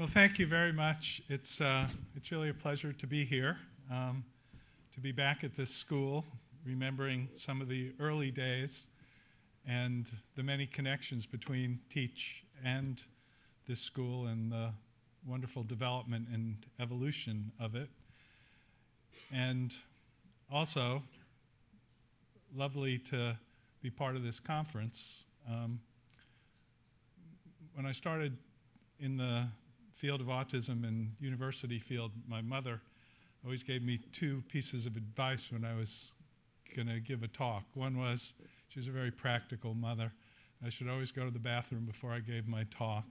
Well, thank you very much. It's really a pleasure to be here, to be back at this school, remembering some of the early days and the many connections between Teach and this school and the wonderful development and evolution of it. And also, lovely to be part of this conference. When I started in the field of autism and university field, my mother always gave me two pieces of advice when I was going to give a talk. One was, she was a very practical mother. I should always go to the bathroom before I gave my talk.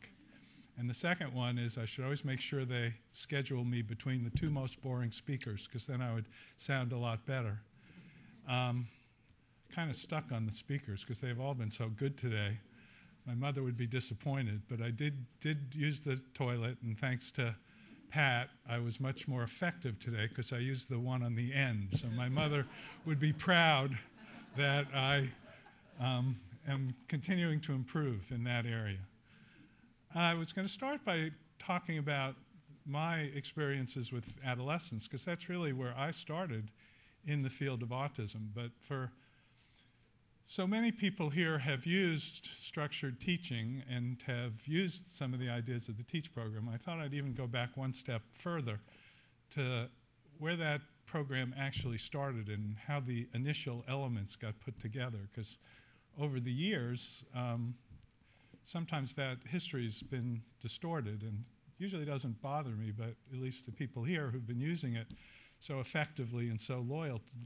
And the second one is I should always make sure they schedule me between the two most boring speakers, because then I would sound a lot better. Kind of stuck on the speakers because they've all been so good today. My mother would be disappointed, but I did use the toilet, and thanks to Pat, I was much more effective today because I used the one on the end. So my mother would be proud that I am continuing to improve in that area. I was going to start by talking about my experiences with adolescents, because that's really where I started in the field of autism. But for so many people here have used structured teaching and have used some of the ideas of the TEACH program. I thought I'd even go back one step further to where that program actually started and how the initial elements got put together, because over the years, sometimes that history's been distorted, and usually doesn't bother me, but at least the people here who've been using it so effectively and so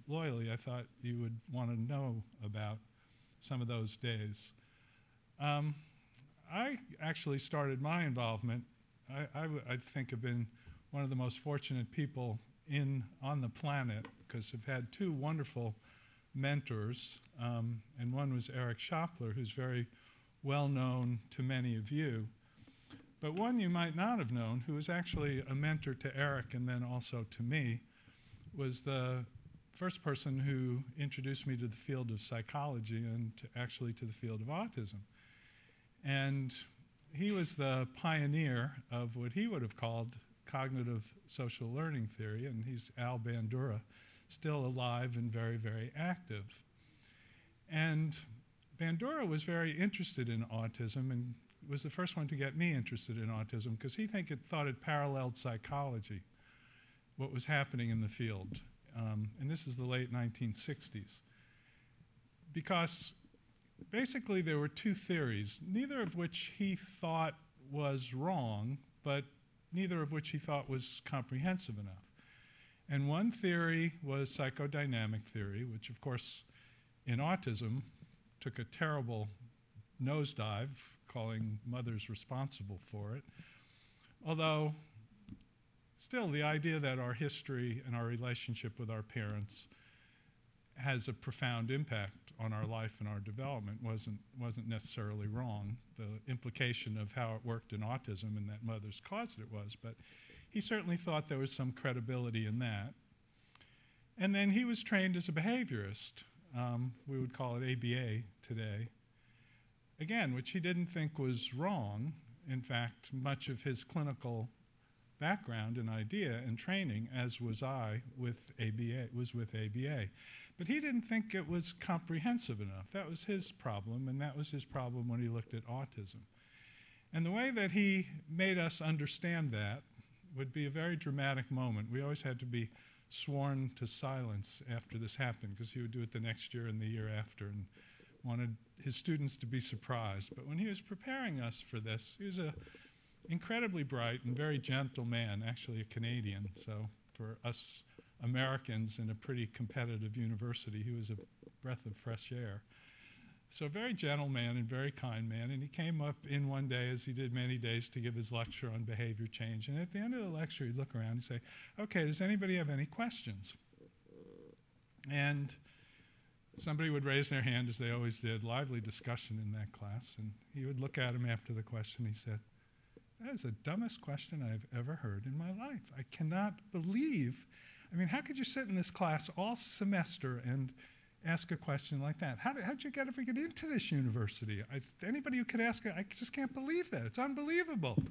loyally, I thought you would want to know about some of those days. I actually started my involvement. I think I've been one of the most fortunate people on the planet, because I've had two wonderful mentors, and one was Eric Schopler, who's very well known to many of you. But one you might not have known, who was actually a mentor to Eric and then also to me, was the first person who introduced me to the field of psychology and actually to the field of autism. And he was the pioneer of what he would have called cognitive social learning theory, and he's Al Bandura, still alive and very, very active. And Bandura was very interested in autism and was the first one to get me interested in autism, because he thought it paralleled psychology, what was happening in the field. And this is the late 1960s. Because basically there were two theories, neither of which he thought was wrong, but neither of which he thought was comprehensive enough. And one theory was psychodynamic theory, which of course in autism took a terrible nosedive, calling mothers responsible for it. Although still, the idea that our history and our relationship with our parents has a profound impact on our life and our development wasn't necessarily wrong. The implication of how it worked in autism and that mothers caused it was, but he certainly thought there was some credibility in that. And then he was trained as a behaviorist. We would call it ABA today. Again, which he didn't think was wrong. In fact, much of his clinical background and idea and training, as was I with ABA, was with ABA. But he didn't think it was comprehensive enough. That was his problem, and that was his problem when he looked at autism. And the way that he made us understand that would be a very dramatic moment. We always had to be sworn to silence after this happened, because he would do it the next year and the year after, and wanted his students to be surprised. But when he was preparing us for this, he was a incredibly bright and very gentle man, actually a Canadian. So for us Americans in a pretty competitive university, he was a breath of fresh air. So a very gentle man and very kind man. And he came up in one day, as he did many days, to give his lecture on behavior change. And at the end of the lecture, he'd look around and say, okay, does anybody have any questions? And somebody would raise their hand, as they always did, lively discussion in that class. And he would look at him after the question. He said, that is the dumbest question I've ever heard in my life. I cannot believe, how could you sit in this class all semester and ask a question like that? How did you ever get into this university? Anybody who could ask it, I just can't believe that. It's unbelievable.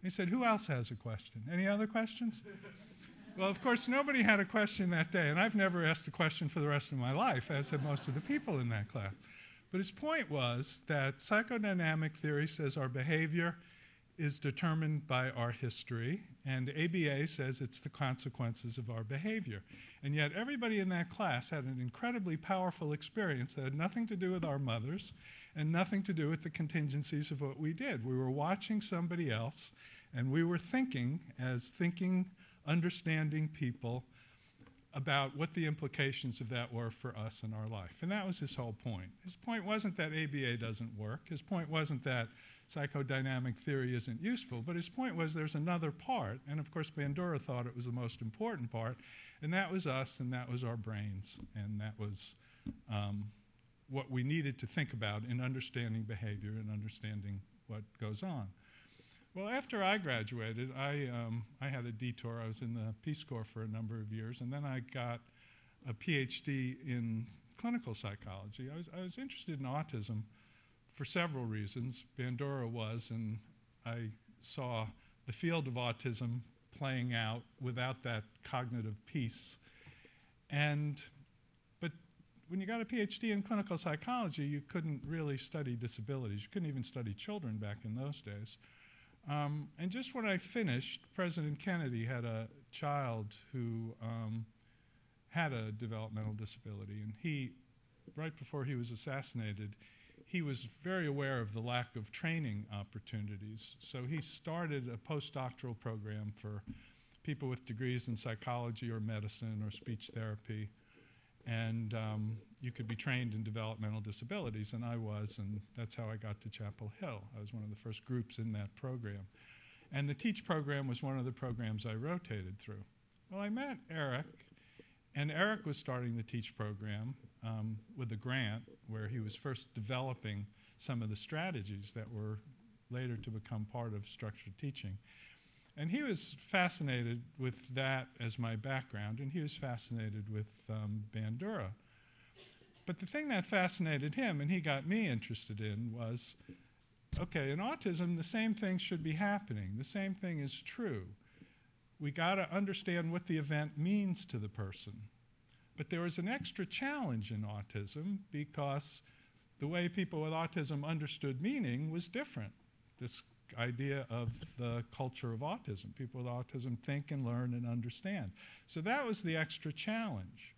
He said, who else has a question? Any other questions? Well, of course, nobody had a question that day, and I've never asked a question for the rest of my life, as have most of the people in that class. But his point was that psychodynamic theory says our behavior is determined by our history, and ABA says it's the consequences of our behavior. And yet everybody in that class had an incredibly powerful experience that had nothing to do with our mothers and nothing to do with the contingencies of what we did. We were watching somebody else, and we were thinking, as thinking, understanding people, about what the implications of that were for us in our life. And that was his whole point. His point wasn't that ABA doesn't work. His point wasn't that psychodynamic theory isn't useful, but his point was there's another part, and of course Bandura thought it was the most important part, and that was us, and that was our brains, and that was what we needed to think about in understanding behavior and understanding what goes on. Well, after I graduated, I had a detour. I was in the Peace Corps for a number of years, and then I got a PhD in clinical psychology. I was interested in autism for several reasons. Bandura was, and I saw the field of autism playing out without that cognitive piece. But when you got a PhD in clinical psychology, you couldn't really study disabilities. You couldn't even study children back in those days. And just when I finished, President Kennedy had a child who had a developmental disability, and he, right before he was assassinated, he was very aware of the lack of training opportunities. So he started a postdoctoral program for people with degrees in psychology or medicine or speech therapy. And you could be trained in developmental disabilities, and I was, and that's how I got to Chapel Hill. I was one of the first groups in that program. And the TEACH program was one of the programs I rotated through. Well, I met Eric, and Eric was starting the TEACH program with a grant where he was first developing some of the strategies that were later to become part of structured teaching. And he was fascinated with that as my background, and he was fascinated with Bandura. But the thing that fascinated him, and he got me interested in, was, okay, in autism, the same thing should be happening. The same thing is true. We got to understand what the event means to the person. But there was an extra challenge in autism because the way people with autism understood meaning was different. This idea of the culture of autism. People with autism think and learn and understand. So that was the extra challenge.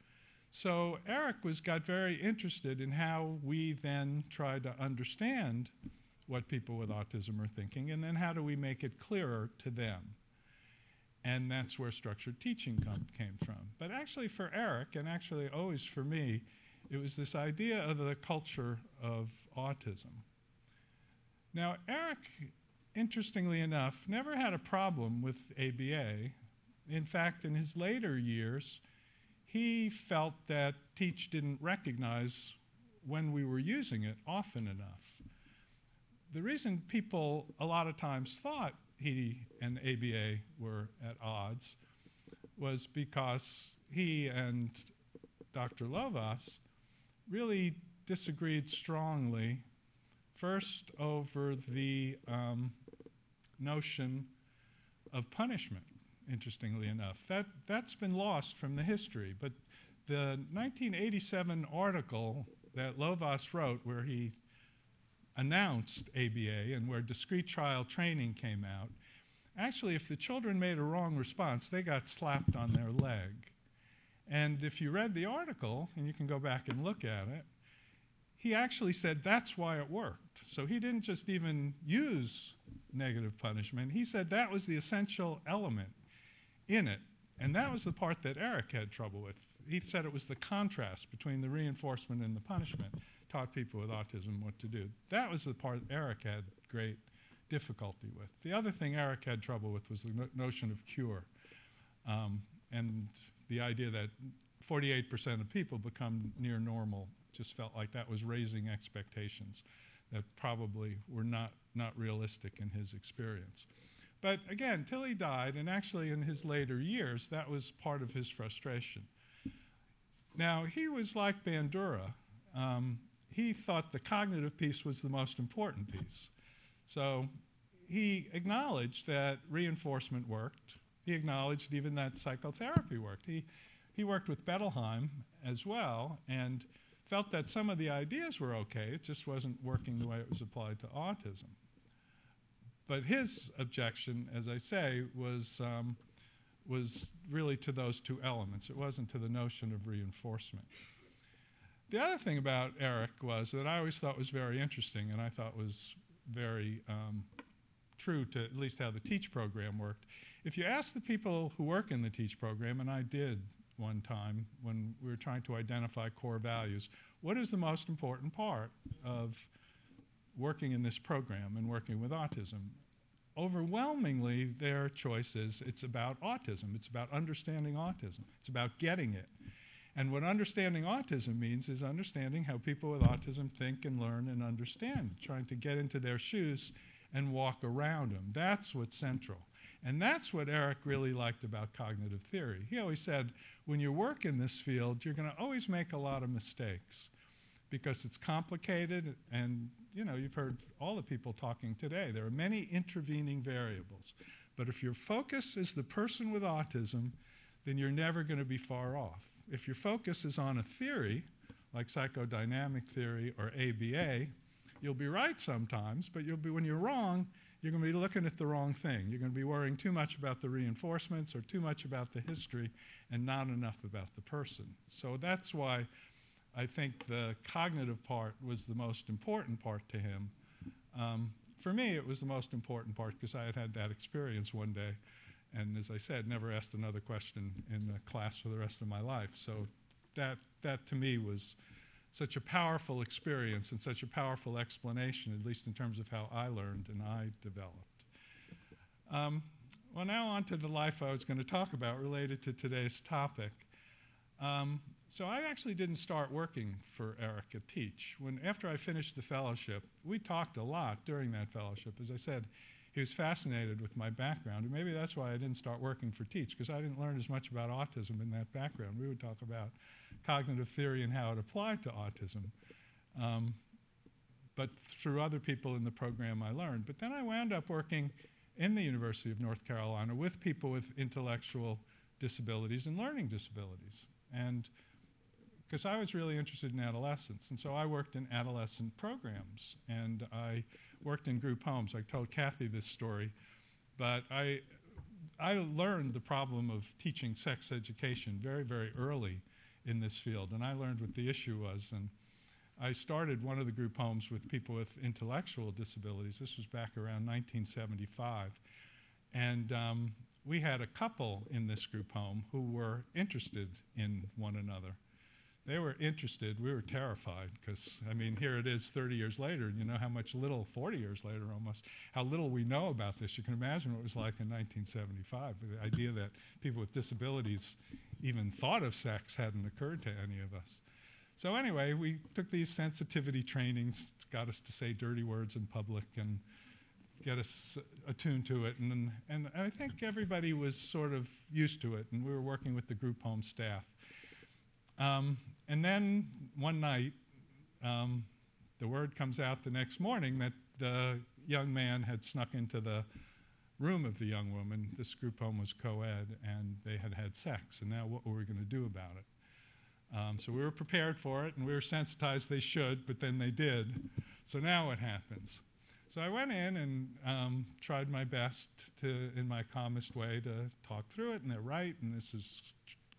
So Eric got very interested in how we then try to understand what people with autism are thinking, and then how do we make it clearer to them. And that's where structured teaching came from. But actually for Eric, and actually always for me, it was this idea of the culture of autism. Now Eric, interestingly enough, never had a problem with ABA. In fact, in his later years, he felt that TEACH didn't recognize when we were using it often enough. The reason people a lot of times thought he and ABA were at odds was because he and Dr. Lovas really disagreed strongly, first over the notion of punishment, interestingly enough. That's been lost from the history, but the 1987 article that Lovas wrote where he announced ABA and where discrete trial training came out, actually if the children made a wrong response, they got slapped on their leg. And if you read the article, and you can go back and look at it, he actually said that's why it worked. So he didn't just even use negative punishment. He said that was the essential element in it. And that was the part that Eric had trouble with. He said it was the contrast between the reinforcement and the punishment taught people with autism what to do. That was the part Eric had great difficulty with. The other thing Eric had trouble with was the notion of cure, and the idea that 48% of people become near normal. Just felt like that was raising expectations that probably were not realistic in his experience. But again, till he died, and actually in his later years, that was part of his frustration. Now, he was like Bandura. He thought the cognitive piece was the most important piece. So he acknowledged that reinforcement worked. He acknowledged even that psychotherapy worked. He worked with Bettelheim as well and felt that some of the ideas were okay, it just wasn't working the way it was applied to autism. But his objection, as I say, was really to those two elements. It wasn't to the notion of reinforcement. The other thing about Eric was that I always thought was very interesting, and I thought was very true to at least how the TEACH program worked. If you ask the people who work in the TEACH program, and I did one time when we were trying to identify core values, what is the most important part of working in this program and working with autism? Overwhelmingly, their choice is it's about autism. It's about understanding autism. It's about getting it. And what understanding autism means is understanding how people with autism think and learn and understand, trying to get into their shoes and walk around them. That's what's central. And that's what Eric really liked about cognitive theory. He always said, when you work in this field, you're going to always make a lot of mistakes because it's complicated, and you've heard all the people talking today. There are many intervening variables. But if your focus is the person with autism, then you're never going to be far off. If your focus is on a theory, like psychodynamic theory or ABA, you'll be right sometimes, but when you're wrong, you're going to be looking at the wrong thing. You're going to be worrying too much about the reinforcements or too much about the history and not enough about the person. So that's why I think the cognitive part was the most important part to him. For me, it was the most important part because I had that experience one day. And as I said, never asked another question in the class for the rest of my life. So that to me was such a powerful experience and such a powerful explanation, at least in terms of how I learned and I developed. Well, now on to the life I was going to talk about related to today's topic. So I actually didn't start working for Eric at TEACH. After I finished the fellowship, we talked a lot during that fellowship. As I said, he was fascinated with my background, and maybe that's why I didn't start working for TEACH, because I didn't learn as much about autism in that background. We would talk about cognitive theory and how it applied to autism. But through other people in the program I learned. But then I wound up working in the University of North Carolina with people with intellectual disabilities and learning disabilities. And because I was really interested in adolescence. And so I worked in adolescent programs, and I worked in group homes. I told Kathy this story, but I learned the problem of teaching sex education very, very early in this field, and I learned what the issue was. And I started one of the group homes with people with intellectual disabilities. This was back around 1975. And we had a couple in this group home who were interested in one another. They were interested. We were terrified because, I mean, here it is 30 years later, and you know how much little, 40 years later almost, how little we know about this. You can imagine what it was like in 1975. The idea that people with disabilities even thought of sex hadn't occurred to any of us. So anyway, we took these sensitivity trainings. It's got us to say dirty words in public and get us attuned to it. And I think everybody was sort of used to it, and we were working with the group home staff. And then one night, the word comes out the next morning that the young man had snuck into the room of the young woman. This group home was co-ed, and they had had sex. And now what were we going to do about it? So we were prepared for it, and we were sensitized they should, but then they did. So now what happens? So I went in and tried my best to, in my calmest way, to talk through it, and they're right, and this is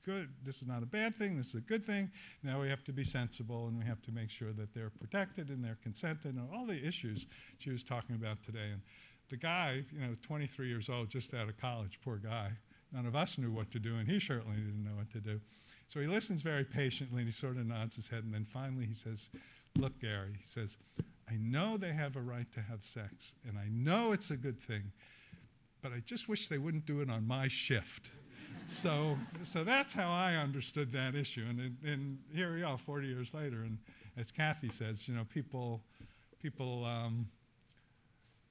good. This is not a bad thing. This is a good thing. Now we have to be sensible, and we have to make sure that they're protected and they're consented, and all the issues she was talking about today. And the guy, 23 years old, just out of college, poor guy. None of us knew what to do, and he certainly didn't know what to do. So he listens very patiently, and he sort of nods his head, and then finally he says, "Look, Gary," he says, "I know they have a right to have sex, and I know it's a good thing, but I just wish they wouldn't do it on my shift." So that's how I understood that issue. And here we are 40 years later, and as Kathy says, people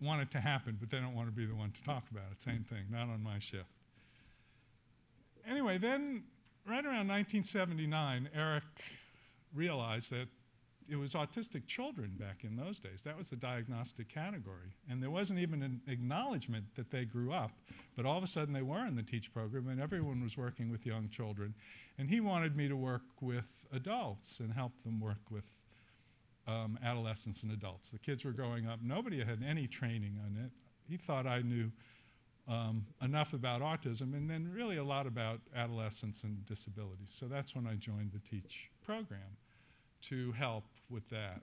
want it to happen, but they don't want to be the one to talk about it. Same thing, not on my shift. Anyway, then right around 1979, Eric realized that it was autistic children back in those days. That was the diagnostic category. And there wasn't even an acknowledgement that they grew up, but all of a sudden they were in the TEACH program and everyone was working with young children. And he wanted me to work with adults and help them work with adolescents and adults. The kids were growing up. Nobody had any training on it. He thought I knew enough about autism and then really a lot about adolescents and disabilities. So that's when I joined the TEACH program to help with that.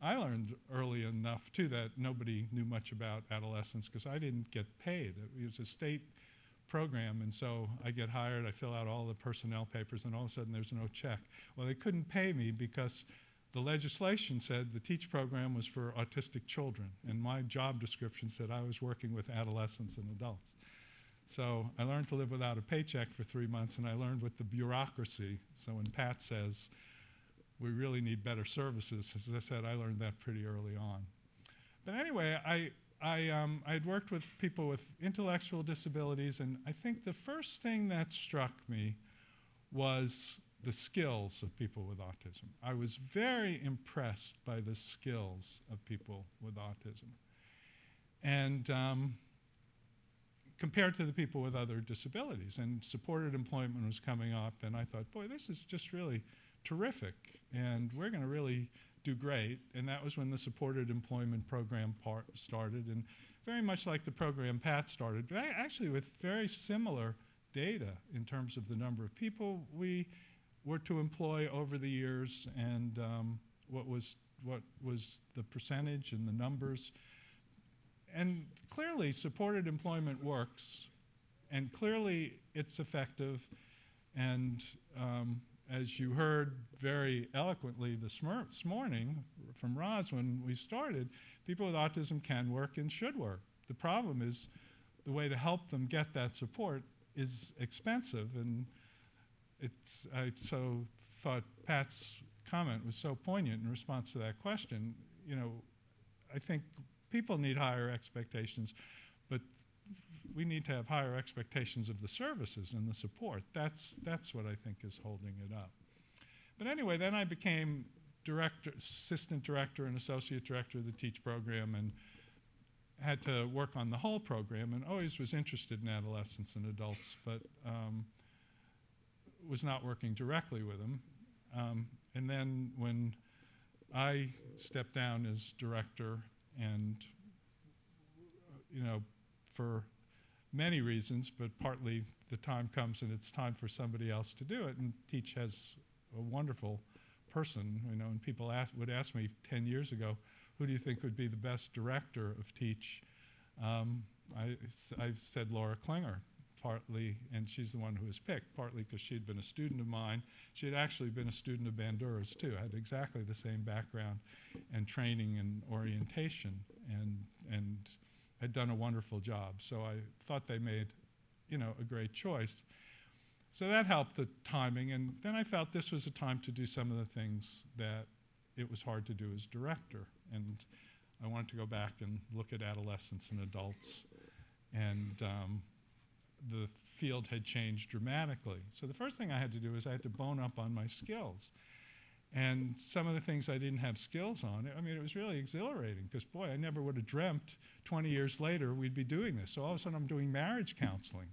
I learned early enough too that nobody knew much about adolescents because I didn't get paid. It was a state program, and so I get hired, I fill out all the personnel papers, and all of a sudden there's no check. Well, they couldn't pay me because the legislation said the TEACH program was for autistic children, and my job description said I was working with adolescents and adults. So I learned to live without a paycheck for 3 months, and I learned with the bureaucracy. So when Pat says, we really need better services, as I said, I learned that pretty early on. But anyway, I'd worked with people with intellectual disabilities, and I think the first thing that struck me was the skills of people with autism. I was very impressed by the skills of people with autism. And compared to the people with other disabilities. And supported employment was coming up, and I thought, boy, this is just really terrific, and we're going to really do great. And that was when the supported employment program started, and very much like the program Pat started, actually with very similar data in terms of the number of people we were to employ over the years, and what was the percentage and the numbers. And clearly supported employment works, and clearly it's effective, and as you heard very eloquently this morning from Roz when we started, people with autism can work and should work. The problem is the way to help them get that support is expensive, and I so thought Pat's comment was so poignant in response to that question. You know, I think people need higher expectations, but we need to have higher expectations of the services and the support. That's what I think is holding it up. But anyway, then I became assistant director and associate director of the TEACH program, and had to work on the whole program, and always was interested in adolescents and adults, but was not working directly with them. And then when I stepped down as director, and for many reasons, but partly the time comes and it's time for somebody else to do it, and TEACH has a wonderful person, and people would ask me 10 years ago, who do you think would be the best director of TEACH? I've said Laura Klinger, partly, and she's the one who was picked, partly because she'd been a student of mine. She had actually been a student of Bandura's too, had exactly the same background and training and orientation, and had done a wonderful job. So I thought they made, a great choice. So that helped the timing, and then I felt this was a time to do some of the things that it was hard to do as director. And I wanted to go back and look at adolescents and adults, and the field had changed dramatically. So the first thing I had to do is I had to bone up on my skills. And some of the things I didn't have skills on, it was really exhilarating, because boy, I never would have dreamt 20 years later we'd be doing this. So all of a sudden I'm doing marriage counseling.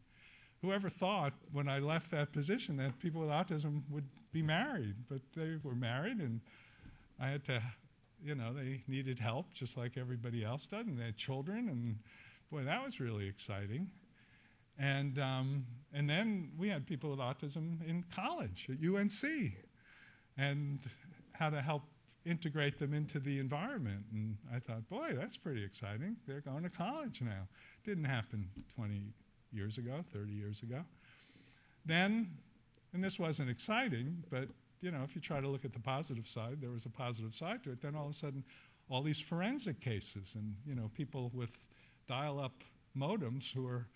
Whoever thought when I left that position that people with autism would be married, but they were married, and I had to, they needed help just like everybody else did, and they had children, and boy, that was really exciting. And then we had people with autism in college at UNC, and how to help integrate them into the environment. And I thought, boy, that's pretty exciting. They're going to college now. Didn't happen 20 years ago, 30 years ago. Then, and this wasn't exciting, but if you try to look at the positive side, there was a positive side to it. Then all of a sudden, all these forensic cases, and people with dial-up modems who are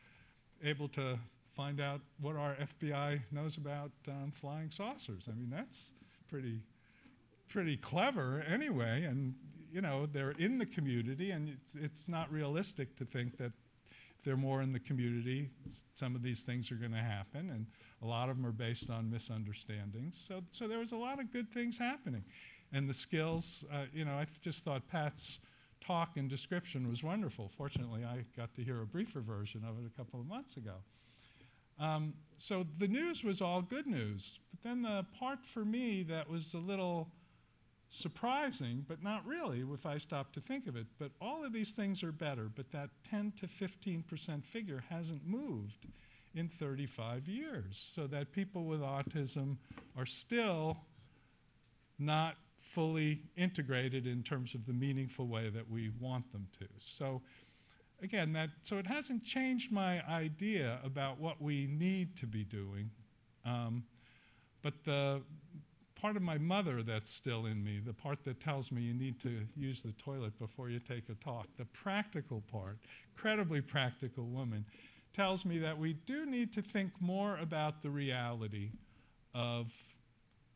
able to find out what our FBI knows about flying saucers. That's pretty clever anyway, and they're in the community, and it's not realistic to think that if they're more in the community, some of these things are going to happen, and a lot of them are based on misunderstandings. So there was a lot of good things happening. And the skills, I just thought Pat's talk and description was wonderful. Fortunately, I got to hear a briefer version of it a couple of months ago. So the news was all good news. But then the part for me that was a little surprising, but not really if I stop to think of it, but all of these things are better, but that 10 to 15% figure hasn't moved in 35 years, so that people with autism are still not fully integrated in terms of the meaningful way that we want them to. So again, so it hasn't changed my idea about what we need to be doing, but the part of my mother that's still in me, the part that tells me you need to use the toilet before you take a talk, the practical part, incredibly practical woman, tells me that we do need to think more about the reality of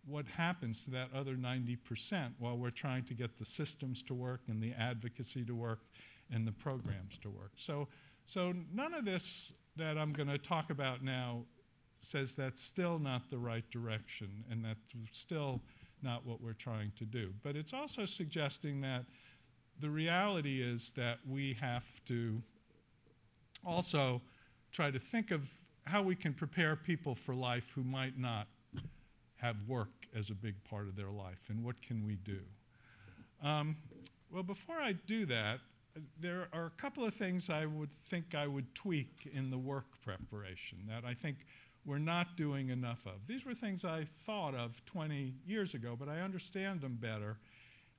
what happens to that other 90% while we're trying to get the systems to work and the advocacy to work and the programs to work. So none of this that I'm going to talk about now says that's still not the right direction and that's still not what we're trying to do. But it's also suggesting that the reality is that we have to also try to think of how we can prepare people for life who might not have work as a big part of their life, and what can we do? Well, before I do that, there are a couple of things I would tweak in the work preparation that I think we're not doing enough of. These were things I thought of 20 years ago, but I understand them better.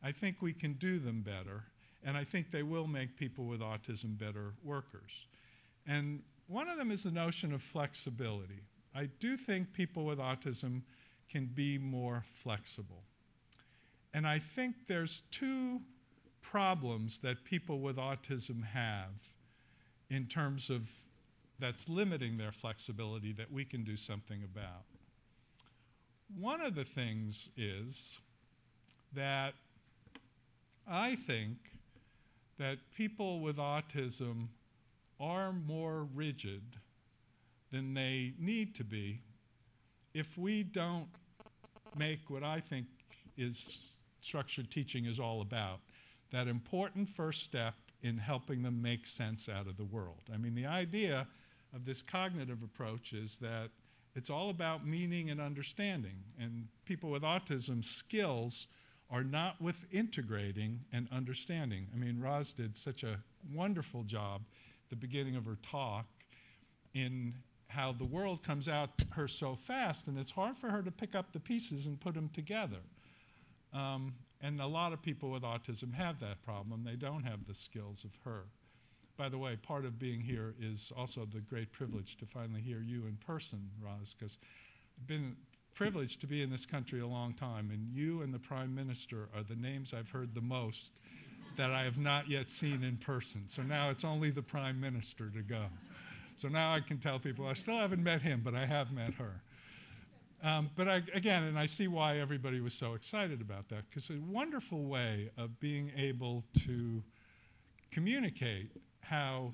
I think we can do them better, and I think they will make people with autism better workers. And one of them is the notion of flexibility. I do think people with autism can be more flexible. And I think there's two problems that people with autism have in terms of that's limiting their flexibility that we can do something about. One of the things is that I think that people with autism are more rigid than they need to be if we don't make what I think is structured teaching is all about, that important first step in helping them make sense out of the world. I mean, the idea of this cognitive approach is that it's all about meaning and understanding, and people with autism skills are not with integrating and understanding. I mean, Roz did such a wonderful job at the beginning of her talk in how the world comes at her so fast, and it's hard for her to pick up the pieces and put them together. And a lot of people with autism have that problem. They don't have the skills of her. By the way, part of being here is also the great privilege to finally hear you in person, Roz, because I've been privileged to be in this country a long time, and you and the Prime Minister are the names I've heard the most that I have not yet seen in person. So now it's only the Prime Minister to go. So now I can tell people I still haven't met him, but I have met her. Again, and I see why everybody was so excited about that, because a wonderful way of being able to communicate how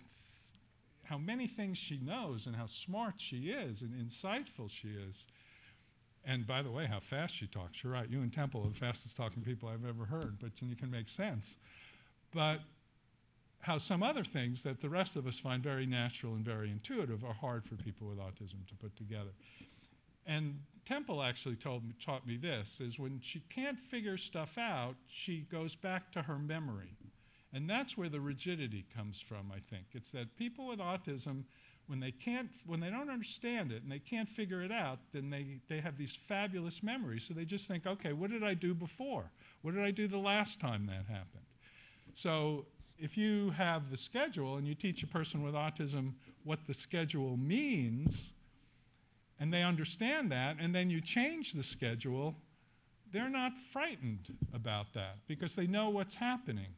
many things she knows and how smart she is and insightful she is. And by the way, how fast she talks. You're right, you and Temple are the fastest talking people I've ever heard, but you can make sense. But how some other things that the rest of us find very natural and very intuitive are hard for people with autism to put together. And Temple actually taught me this, is when she can't figure stuff out, she goes back to her memory. And that's where the rigidity comes from, I think. It's that people with autism, when they don't understand it and they can't figure it out, then they have these fabulous memories. So they just think, okay, what did I do before? What did I do the last time that happened? So if you have the schedule and you teach a person with autism what the schedule means, and they understand that, and then you change the schedule, they're not frightened about that because they know what's happening.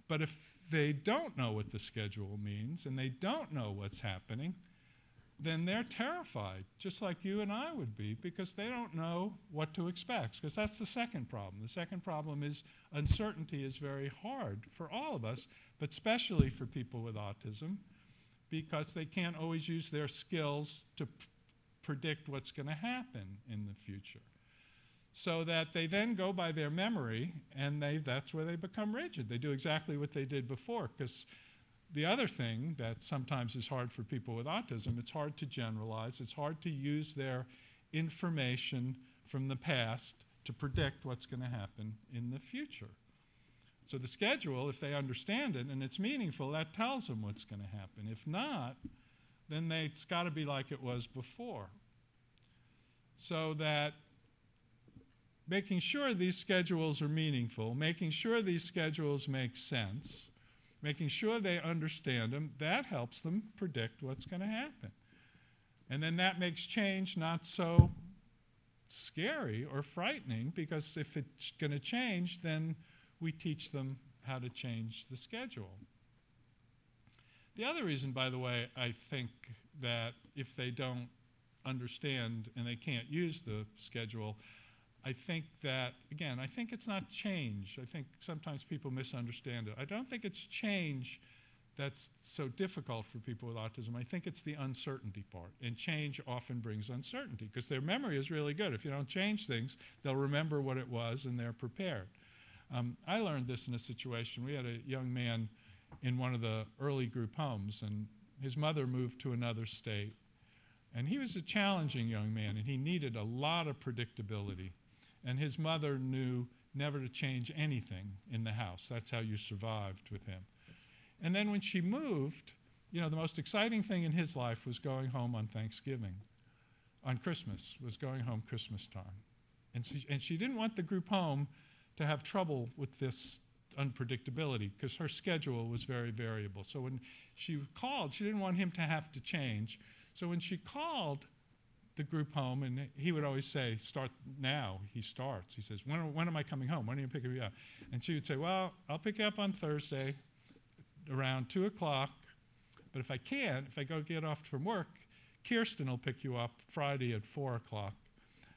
But if they don't know what the schedule means and they don't know what's happening, then they're terrified, just like you and I would be, because they don't know what to expect, because that's the second problem. The second problem is uncertainty is very hard for all of us, but especially for people with autism, because they can't always use their skills to predict what's going to happen in the future. so that they then go by their memory, and that's where they become rigid. They do exactly what they did before, because the other thing that sometimes is hard for people with autism, it's hard to generalize. It's hard to use their information from the past to predict what's going to happen in the future. So the schedule, if they understand it and it's meaningful, that tells them what's going to happen. If not, then it's got to be like it was before. So that making sure these schedules are meaningful, making sure these schedules make sense, making sure they understand them, that helps them predict what's going to happen. And then that makes change not so scary or frightening, because if it's going to change, then we teach them how to change the schedule. The other reason, by the way, I think that if they don't understand and they can't use the schedule, I think that, again, I think it's not change. I think sometimes people misunderstand it. I don't think it's change that's so difficult for people with autism. I think it's the uncertainty part. And change often brings uncertainty, because their memory is really good. If you don't change things, they'll remember what it was and they're prepared. I learned this in a situation. We had a young man in one of the early group homes, and his mother moved to another state. And he was a challenging young man, and he needed a lot of predictability. And his mother knew never to change anything in the house. That's how you survived with him. And then when she moved, you know, the most exciting thing in his life was going home on Thanksgiving, on Christmas, was going home Christmas time. And she didn't want the group home to have trouble with this unpredictability, because her schedule was very variable. So when she called, she didn't want him to have to change. So when she called the group home, and he would always say, start now. He starts. He says, when am I coming home? When are you picking me up? And she would say, well, I'll pick you up on Thursday around 2 o'clock, but if I can't, if I go get off from work, Kirsten will pick you up Friday at 4 o'clock.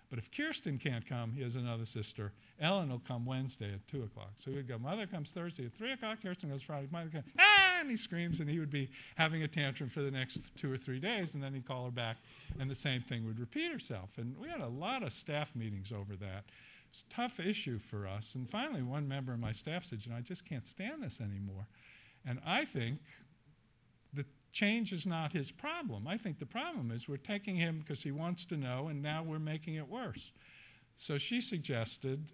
But if Kirsten can't come, he has another sister, Ellen will come Wednesday at 2 o'clock. So he would go, Mother comes Thursday at 3 o'clock, Kirsten goes Friday, Mother comes, ah, and he screams, and he would be having a tantrum for the next 2 or 3 days, and then he'd call her back, and the same thing would repeat herself. And we had a lot of staff meetings over that. It's a tough issue for us. And finally, one member of my staff said, you know, I just can't stand this anymore. And I think the change is not his problem. I think the problem is we're taking him because he wants to know, and now we're making it worse. So she suggested,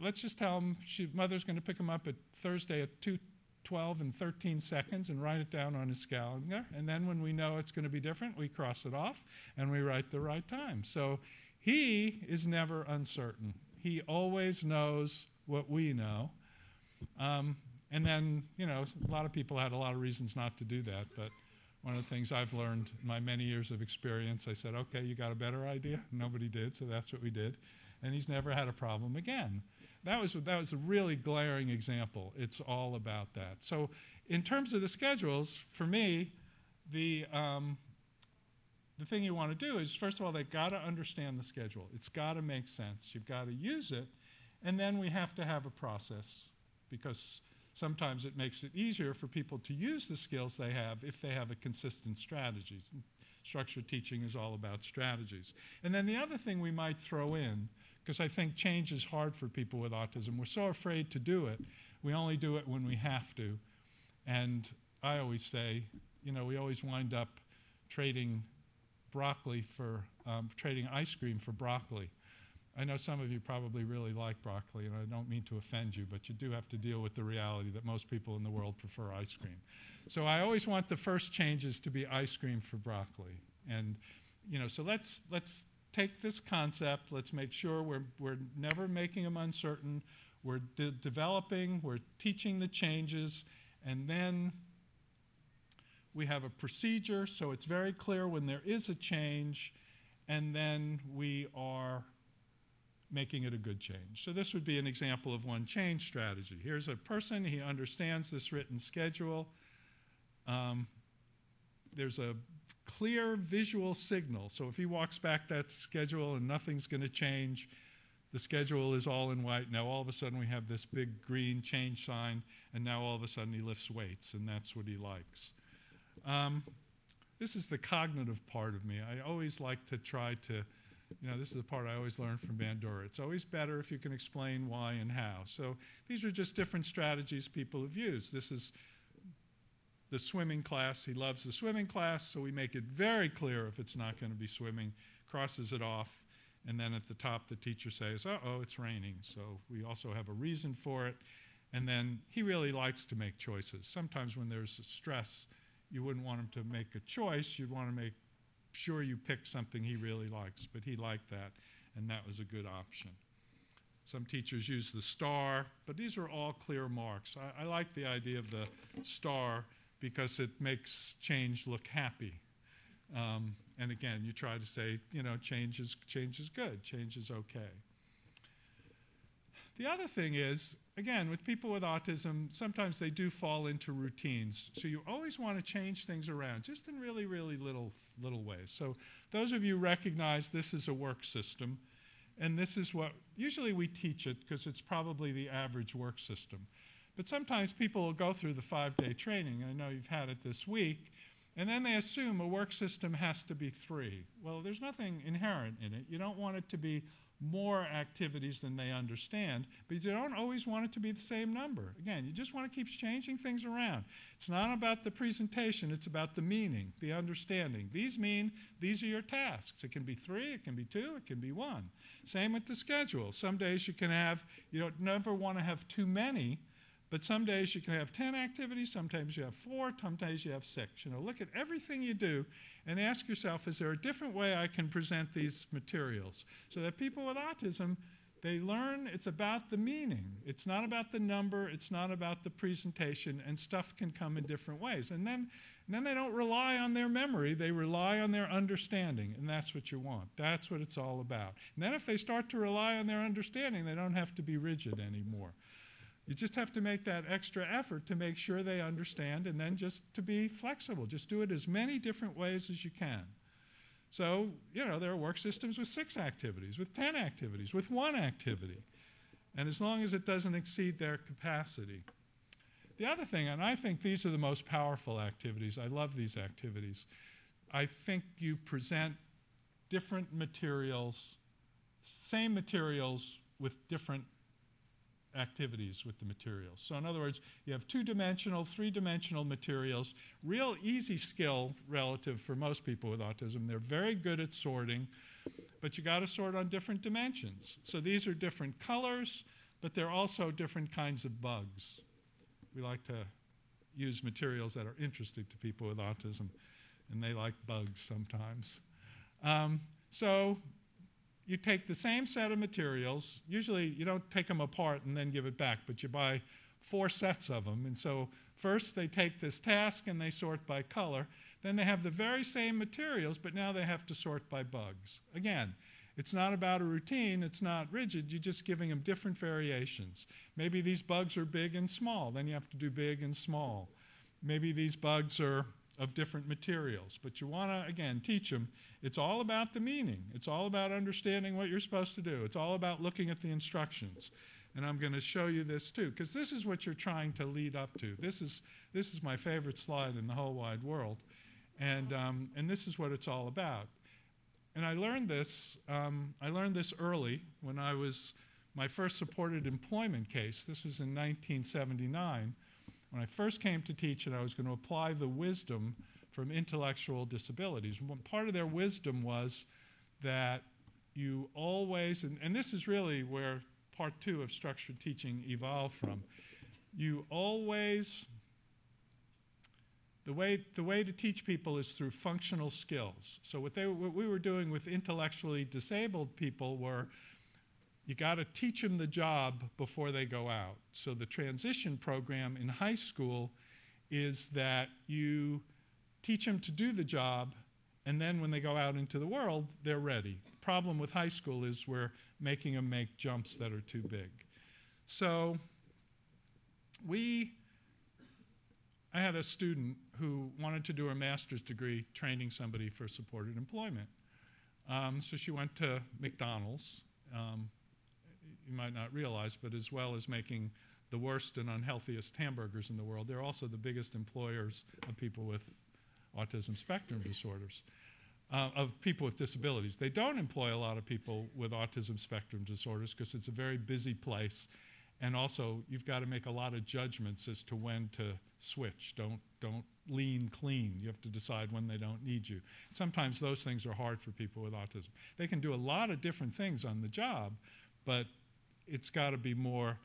let's just tell him Mother's going to pick him up at Thursday at 2:12 and 13 seconds and write it down on his calendar. And then when we know it's going to be different, we cross it off and we write the right time. So he is never uncertain. He always knows what we know. And then, you know, a lot of people had a lot of reasons not to do that, but one of the things I've learned in my many years of experience, I said, okay, you got a better idea? Nobody did, so that's what we did. And he's never had a problem again. That was a really glaring example. It's all about that. So in terms of the schedules, for me, the thing you want to do is, first of all, they've got to understand the schedule. It's got to make sense. You've got to use it. And then we have to have a process, because sometimes it makes it easier for people to use the skills they have if they have a consistent strategy. Structured teaching is all about strategies. And then the other thing we might throw in, because I think change is hard for people with autism, we're so afraid to do it, we only do it when we have to. And I always say, you know, we always wind up trading broccoli for, trading ice cream for broccoli. I know some of you probably really like broccoli, and I don't mean to offend you, but you do have to deal with the reality that most people in the world prefer ice cream. So I always want the first changes to be ice cream for broccoli. And, you know, so let's take this concept, let's make sure we're never making them uncertain, we're developing, we're teaching the changes, and then we have a procedure so it's very clear when there is a change, and then we are making it a good change. So this would be an example of one change strategy. Here's a person, he understands this written schedule. There's a clear visual signal. So if he walks back that schedule and nothing's going to change, the schedule is all in white. Now all of a sudden we have this big green change sign, and now all of a sudden he lifts weights, and that's what he likes. This is the cognitive part of me. I always like to try to You know, this is the part I always learn from Bandura. It's always better if you can explain why and how. So these are just different strategies people have used. This is the swimming class. He loves the swimming class, so we make it very clear if it's not going to be swimming, crosses it off, and then at the top the teacher says, uh-oh, it's raining. So we also have a reason for it. And then he really likes to make choices. Sometimes when there's stress, you wouldn't want him to make a choice. You'd want to make sure you pick something he really likes, but he liked that, and that was a good option. Some teachers use the star, but these are all clear marks. I like the idea of the star because it makes change look happy. And again, you try to say, you know, change is good, change is okay. The other thing is, again, with people with autism, sometimes they do fall into routines. So you always want to change things around, just in really, really little ways. So those of you recognize this is a work system, and this is what, usually we teach it because it's probably the average work system. But sometimes people will go through the 5-day training. I know you've had it this week, and then they assume a work system has to be 3. Well, there's nothing inherent in it. You don't want it to be more activities than they understand, but you don't always want it to be the same number. Again, you just want to keep changing things around. It's not about the presentation, it's about the meaning, the understanding. These mean these are your tasks. It can be 3, it can be 2, it can be 1. Same with the schedule. Some days you can have, you don't never want to have too many, but some days you can have 10 activities, sometimes you have 4, sometimes you have 6. You know, look at everything you do and ask yourself, is there a different way I can present these materials? So that people with autism, they learn it's about the meaning. It's not about the number, it's not about the presentation, and stuff can come in different ways. And then they don't rely on their memory, they rely on their understanding, and that's what you want. That's what it's all about. And then if they start to rely on their understanding, they don't have to be rigid anymore. You just have to make that extra effort to make sure they understand, and then just to be flexible. Just do it as many different ways as you can. So, you know, there are work systems with 6 activities, with 10 activities, with 1 activity, and as long as it doesn't exceed their capacity. The other thing, and I think these are the most powerful activities, I love these activities, I think you present different materials, same materials with different activities with the materials. So in other words, you have 2-dimensional, 3-dimensional materials, real easy skill relative for most people with autism. They're very good at sorting, but you got to sort on different dimensions. So these are different colors, but they're also different kinds of bugs. We like to use materials that are interesting to people with autism, and they like bugs sometimes. So you take the same set of materials. Usually you don't take them apart and then give it back, but you buy 4 sets of them. And so first they take this task and they sort by color. Then they have the very same materials, but now they have to sort by bugs. Again, it's not about a routine, it's not rigid, you're just giving them different variations. Maybe these bugs are big and small, then you have to do big and small. Maybe these bugs are of different materials, but you want to, again, teach them. It's all about the meaning. It's all about understanding what you're supposed to do. It's all about looking at the instructions. And I'm going to show you this too, because this is what you're trying to lead up to. This is my favorite slide in the whole wide world, and this is what it's all about. And I learned this early when I was my first supported employment case. This was in 1979. When I first came to teach and I was going to apply the wisdom from intellectual disabilities. Part of their wisdom was that you always, and this is really where part 2 of structured teaching evolved from, you always, the way to teach people is through functional skills. So what we were doing with intellectually disabled people were, you got to teach them the job before they go out. So the transition program in high school is that you teach them to do the job, and then when they go out into the world, they're ready. The problem with high school is we're making them make jumps that are too big. So I had a student who wanted to do a master's degree training somebody for supported employment. So she went to McDonald's. You might not realize, but as well as making the worst and unhealthiest hamburgers in the world, they're also the biggest employers of people with autism spectrum disorders. of people with disabilities. They don't employ a lot of people with autism spectrum disorders because it's a very busy place. And also, you've got to make a lot of judgments as to when to switch. Don't lean clean. You have to decide when they don't need you. Sometimes those things are hard for people with autism. They can do a lot of different things on the job, but it's got to be more,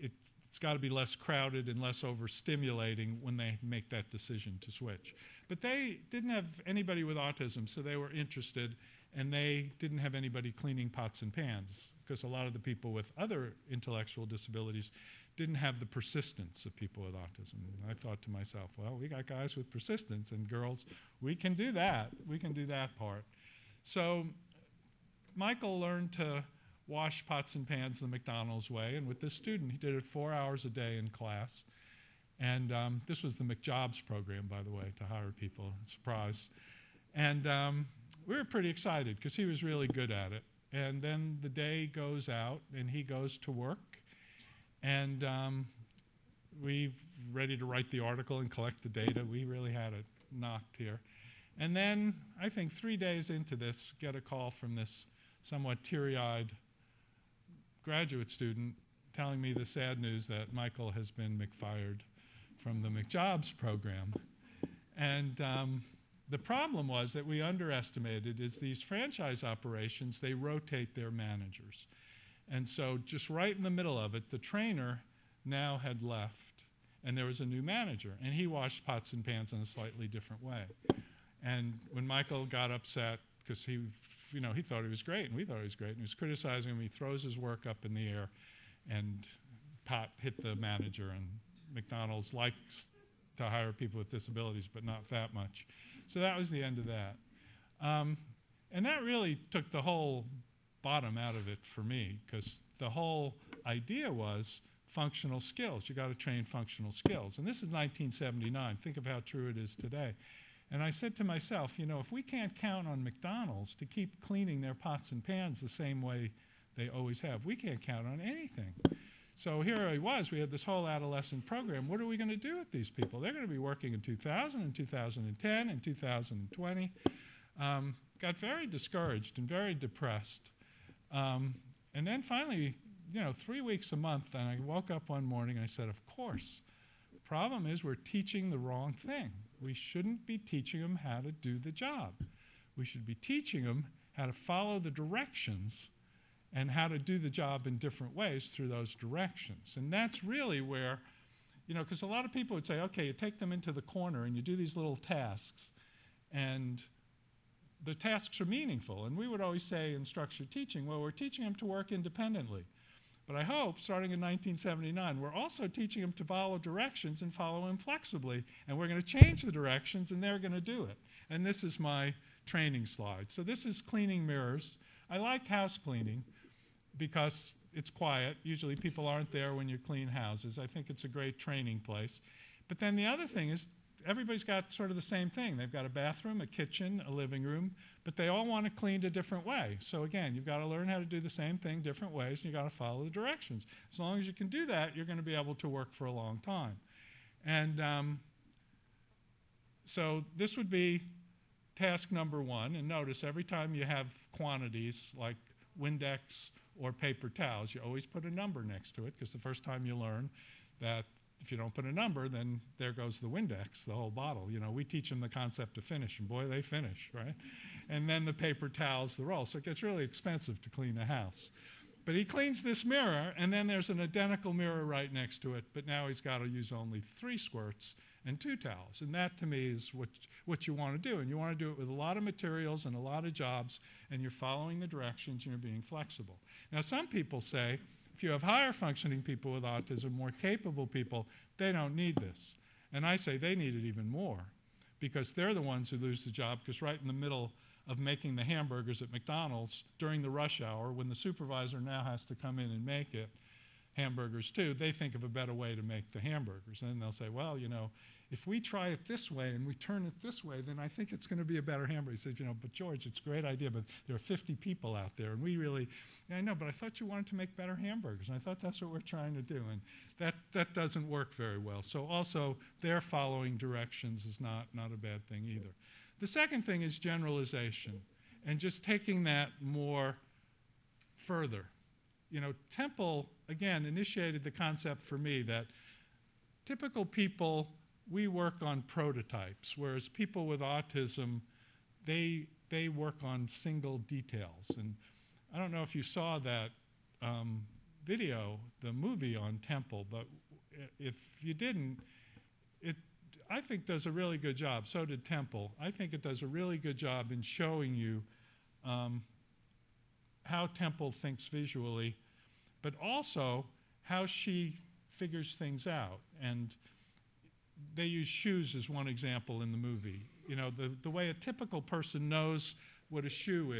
it's got to be less crowded and less overstimulating when they make that decision to switch. But they didn't have anybody with autism, so they were interested, and they didn't have anybody cleaning pots and pans, because a lot of the people with other intellectual disabilities didn't have the persistence of people with autism. And I thought to myself, well, we got guys with persistence, and girls, we can do that. We can do that part. So Michael learned to wash pots and pans the McDonald's way, and with this student, he did it 4 hours a day in class. And this was the McJobs program, by the way, to hire people, surprise. And we were pretty excited because he was really good at it. And then the day goes out, and he goes to work, and we're ready to write the article and collect the data. We really had it knocked here. And then, I think 3 days into this, get a call from this somewhat teary-eyed graduate student telling me the sad news that Michael has been McFired from the McJobs program. And the problem was that we underestimated is these franchise operations, they rotate their managers. And so just right in the middle of it, the trainer now had left, and there was a new manager, and he washed pots and pans in a slightly different way. And when Michael got upset, because he thought he was great, and we thought he was great, and he was criticizing him, he throws his work up in the air, and pot hit the manager, and McDonald's likes to hire people with disabilities, but not that much. So that was the end of that. And that really took the whole bottom out of it for me, because the whole idea was functional skills. You got to train functional skills. And this is 1979. Think of how true it is today. And I said to myself, if we can't count on McDonald's to keep cleaning their pots and pans the same way they always have, we can't count on anything. So here I was, we had this whole adolescent program. What are we going to do with these people? They're going to be working in 2000, and 2010, and 2020. Got very discouraged and very depressed. And then finally, 3 weeks a month, and I woke up one morning and I said, of course. The problem is we're teaching the wrong thing. We shouldn't be teaching them how to do the job. We should be teaching them how to follow the directions and how to do the job in different ways through those directions. And that's really where, because a lot of people would say, okay, you take them into the corner and you do these little tasks, and the tasks are meaningful. And we would always say in structured teaching, well, we're teaching them to work independently. But I hope, starting in 1979, we're also teaching them to follow directions and follow them flexibly. And we're going to change the directions, and they're going to do it. And this is my training slide. So this is cleaning mirrors. I like house cleaning because it's quiet. Usually people aren't there when you clean houses. I think it's a great training place. But then the other thing is everybody's got sort of the same thing. They've got a bathroom, a kitchen, a living room, but they all want it cleaned a different way. So again, you've got to learn how to do the same thing different ways, and you've got to follow the directions. As long as you can do that, you're going to be able to work for a long time. And so this would be task number one. And notice every time you have quantities like Windex or paper towels, you always put a number next to it, because the first time you learn that if you don't put a number, then there goes the Windex, the whole bottle. We teach them the concept of finish, and boy, they finish, right? And then the paper towels, the roll. So it gets really expensive to clean a house. But he cleans this mirror, and then there's an identical mirror right next to it, but now he's got to use only 3 squirts and 2 towels. And that, to me, is what you want to do. And you want to do it with a lot of materials and a lot of jobs, and you're following the directions, and you're being flexible. Now, some people say, if you have higher functioning people with autism, more capable people, they don't need this. And I say they need it even more, because they're the ones who lose the job, because right in the middle of making the hamburgers at McDonald's during the rush hour, when the supervisor now has to come in and make it, hamburgers too, they think of a better way to make the hamburgers. And then they'll say, well, if we try it this way and we turn it this way, then I think it's going to be a better hamburger. He says, but George, it's a great idea, but there are 50 people out there, and we really, I know, but I thought you wanted to make better hamburgers, and I thought that's what we're trying to do, and that doesn't work very well. So also, their following directions is not a bad thing either. The second thing is generalization, and just taking that more further. You know, Temple, again, initiated the concept for me that typical people, we work on prototypes, whereas people with autism, they work on single details. And I don't know if you saw that video, the movie on Temple, but if you didn't, it, I think, does a really good job. So did Temple. I think it does a really good job in showing you how Temple thinks visually, but also how she figures things out. And they use shoes as one example in the movie. You know, the way a typical person knows what a shoe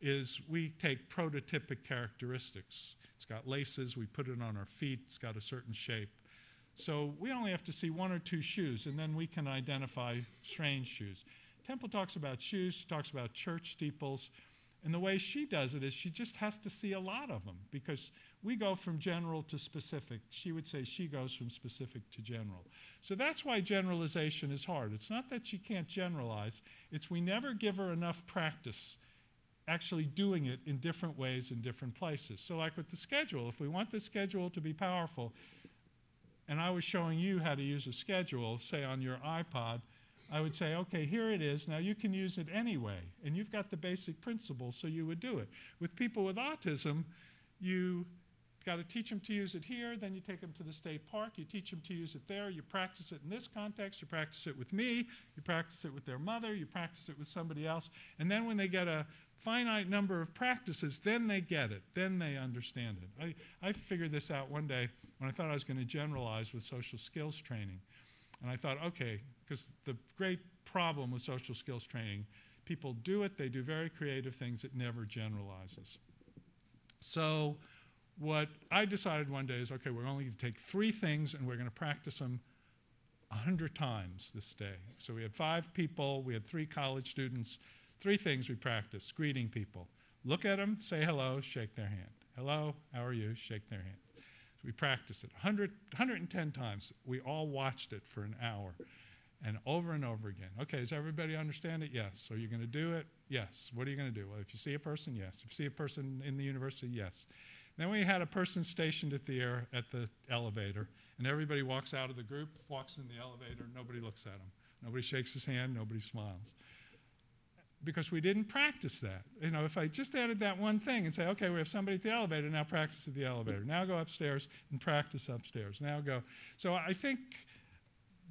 is we take prototypic characteristics. It's got laces, we put it on our feet, it's got a certain shape. So we only have to see one or two shoes, and then we can identify strange shoes. Temple talks about shoes, she talks about church steeples, and the way she does it is she just has to see a lot of them, because we go from general to specific. She would say she goes from specific to general. So that's why generalization is hard. It's not that she can't generalize, it's we never give her enough practice actually doing it in different ways in different places. So like with the schedule, if we want the schedule to be powerful, and I was showing you how to use a schedule, say on your iPod, I would say, okay, here it is. Now you can use it anyway. And you've got the basic principles, so you would do it. With people with autism, you got to teach them to use it here, then you take them to the state park, you teach them to use it there, you practice it in this context, you practice it with me, you practice it with their mother, you practice it with somebody else. And then when they get a finite number of practices, then they get it, then they understand it. I figured this out one day when I thought I was going to generalize with social skills training. And I thought, okay, because the great problem with social skills training, people do it, they do very creative things, it never generalizes. So what I decided one day is, okay, we're only going to take 3 things and we're going to practice them 100 times this day. So we had 5 people, we had 3 college students, 3 things we practiced: greeting people. Look at them, say hello, shake their hand. Hello, how are you? Shake their hand. So we practiced it 110 times. We all watched it for an hour and over again. Okay, does everybody understand it? Yes. So you're going to do it? Yes. What are you going to do? Well, if you see a person, yes. If you see a person in the university, yes. Then we had a person stationed at the elevator, and everybody walks out of the group, walks in the elevator, nobody looks at him. Nobody shakes his hand, nobody smiles. Because we didn't practice that. You know, if I just added that one thing and say, okay, we have somebody at the elevator, now practice at the elevator. Now go upstairs and practice upstairs. Now go. So I think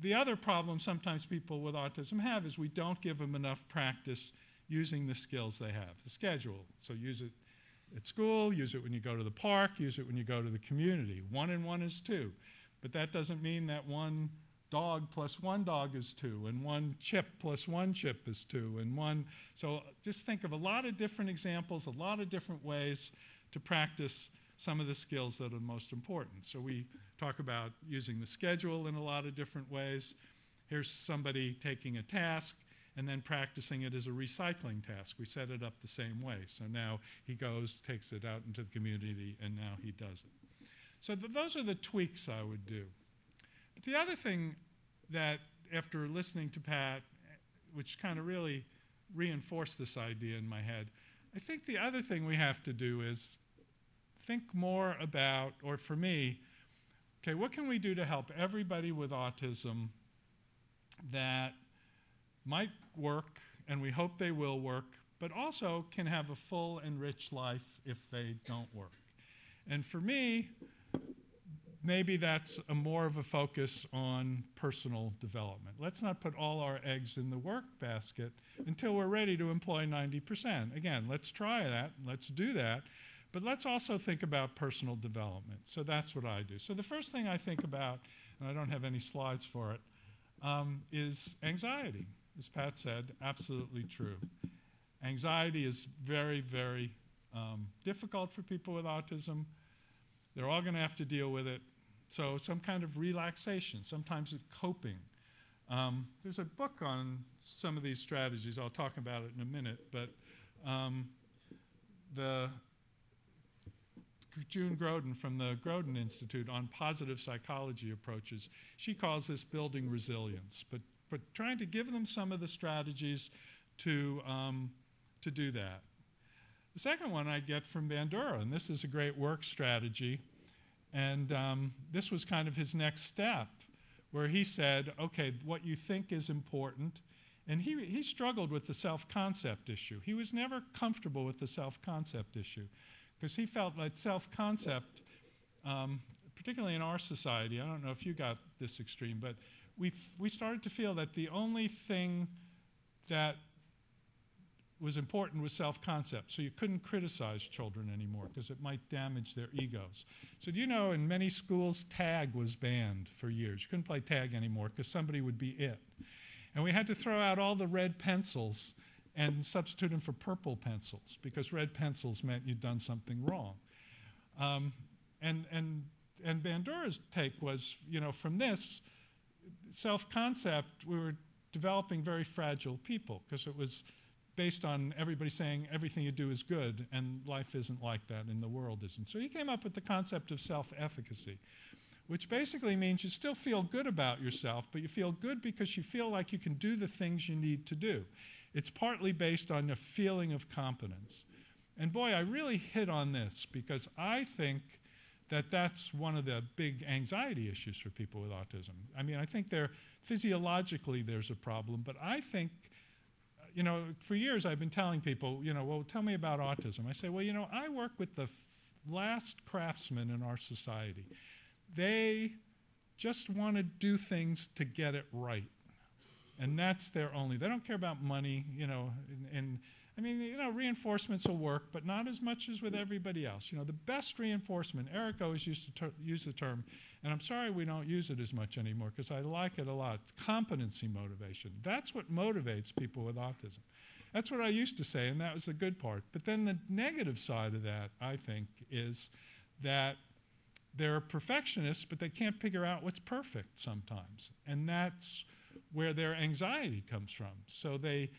the other problem sometimes people with autism have is we don't give them enough practice using the skills they have. The schedule, so use it at school, use it when you go to the park, use it when you go to the community. 1 and 1 is 2. But that doesn't mean that 1 dog plus 1 dog is 2, and 1 chip plus 1 chip is 2, and 1. So just think of a lot of different examples, a lot of different ways to practice some of the skills that are most important. So we talk about using the schedule in a lot of different ways. Here's somebody taking a task and then practicing it as a recycling task. We set it up the same way. So now he goes, takes it out into the community, and now he does it. So those are the tweaks I would do. But the other thing that, after listening to Pat, which kind of really reinforced this idea in my head, I think the other thing we have to do is think more about, or for me, okay, what can we do to help everybody with autism that might work, and we hope they will work, but also can have a full and rich life if they don't work. And for me, maybe that's more of a focus on personal development. Let's not put all our eggs in the work basket until we're ready to employ 90%. Again, let's try that, let's do that, but let's also think about personal development. So that's what I do. So the first thing I think about, and I don't have any slides for it, is anxiety. As Pat said, absolutely true. Anxiety is very, very difficult for people with autism. They're all going to have to deal with it. So some kind of relaxation, sometimes it's coping. There's a book on some of these strategies. I'll talk about it in a minute. But the June Groden from the Groden Institute on positive psychology approaches, she calls this building resilience. But but trying to give them some of the strategies to do that. The second one I get from Bandura, and this is a great work strategy, and this was kind of his next step, where he said, okay, what you think is important, and he struggled with the self-concept issue. He was never comfortable with the self-concept issue, because he felt like self-concept, particularly in our society, I don't know if you got this extreme, but we started to feel that the only thing that was important was self-concept. So you couldn't criticize children anymore because it might damage their egos. So do you know in many schools tag was banned for years. You couldn't play tag anymore because somebody would be it. And we had to throw out all the red pencils and substitute them for purple pencils because red pencils meant you'd done something wrong. And Bandura's take was, you know, from this self-concept, we were developing very fragile people because it was based on everybody saying everything you do is good, and life isn't like that, and the world isn't. So he came up with the concept of self-efficacy, which basically means you still feel good about yourself, but you feel good because you feel like you can do the things you need to do. It's partly based on a feeling of competence. And boy, I really hit on this because I think that that's one of the big anxiety issues for people with autism. I mean, I think physiologically there's a problem, but I think, you know, for years I've been telling people, you know, well, tell me about autism. I say, well, you know, I work with the last craftsmen in our society. They just want to do things to get it right. And that's they don't care about money, you know, and I mean, you know, reinforcements will work, but not as much as with everybody else. You know, the best reinforcement, Eric always used to use the term, and I'm sorry we don't use it as much anymore because I like it a lot, competency motivation. That's what motivates people with autism. That's what I used to say, and that was the good part. But then the negative side of that, I think, is that they're perfectionists, but they can't figure out what's perfect sometimes. And that's where their anxiety comes from. So they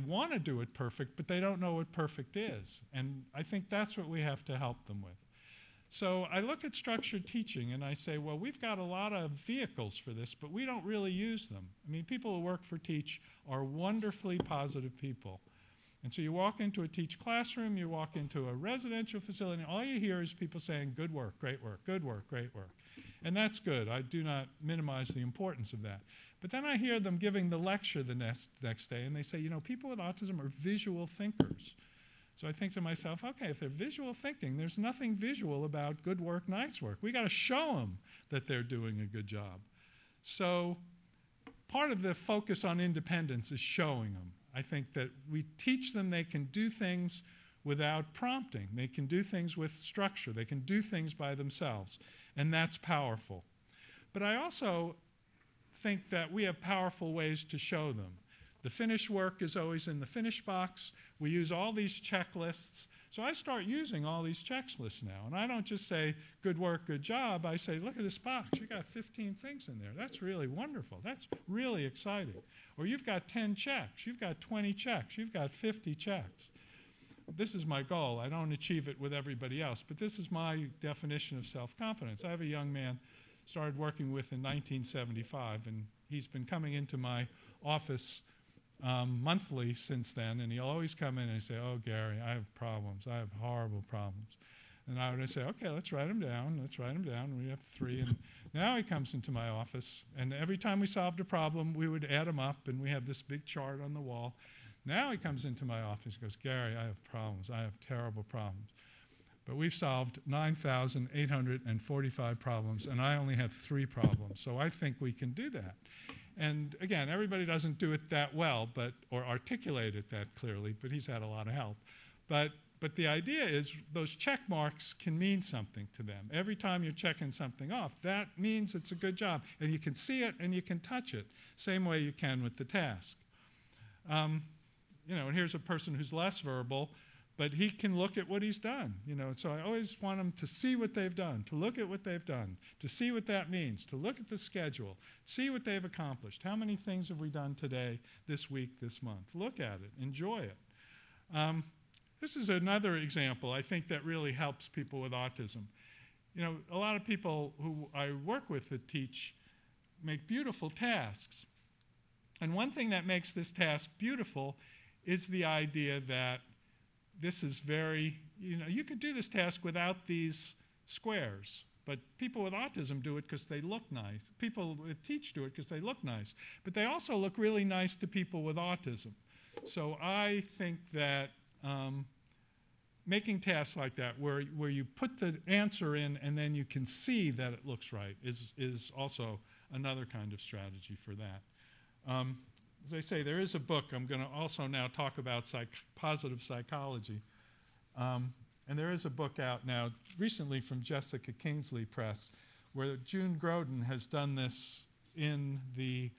want to do it perfect, but they don't know what perfect is. And I think that's what we have to help them with. So I look at structured teaching and I say, well, we've got a lot of vehicles for this, but we don't really use them. I mean, people who work for Teach are wonderfully positive people. And so you walk into a Teach classroom, you walk into a residential facility, and all you hear is people saying, good work, great work, good work, great work. And that's good. I do not minimize the importance of that. But then I hear them giving the lecture the next day, and they say, you know, people with autism are visual thinkers. So I think to myself, okay, if they're visual thinking, there's nothing visual about good work, nice work. We got to show them that they're doing a good job. So part of the focus on independence is showing them. I think that we teach them they can do things without prompting. They can do things with structure. They can do things by themselves, and that's powerful. But I also think that we have powerful ways to show them. The finished work is always in the finish box. We use all these checklists. So I start using all these checklists now. And I don't just say, good work, good job. I say, look at this box. You got 15 things in there. That's really wonderful. That's really exciting. Or you've got 10 checks. You've got 20 checks. You've got 50 checks. This is my goal. I don't achieve it with everybody else, but this is my definition of self-confidence. I have a young man started working with in 1975, and he's been coming into my office monthly since then, and he'll always come in and say, oh, Gary, I have problems. I have horrible problems. And I would say, okay, let's write them down. Let's write them down. And we have 3. And now he comes into my office, and every time we solved a problem, we would add them up, and we have this big chart on the wall. Now he comes into my office and goes, Gary, I have problems. I have terrible problems. But we've solved 9,845 problems, and I only have 3 problems. So I think we can do that. And again, everybody doesn't do it that well, or articulate it that clearly, but he's had a lot of help. But the idea is those check marks can mean something to them. Every time you're checking something off, that means it's a good job. And you can see it and you can touch it, same way you can with the task. You know, and here's a person who's less verbal, but he can look at what he's done. You know, so I always want them to see what they've done, to look at what they've done, to see what that means, to look at the schedule, see what they've accomplished. How many things have we done today, this week, this month? Look at it, enjoy it. This is another example, I think, that really helps people with autism. You know, a lot of people who I work with that teach make beautiful tasks. And one thing that makes this task beautiful is the idea that this is very, you could do this task without these squares, but people with autism do it because they look nice. People with teach do it because they look nice, but they also look really nice to people with autism. So I think that making tasks like that, where you put the answer in and then you can see that it looks right, is also another kind of strategy for that. As I say, there is a book. I'm going to also now talk about positive psychology. And there is a book out now recently from Jessica Kingsley Press, where June Groden has done this in the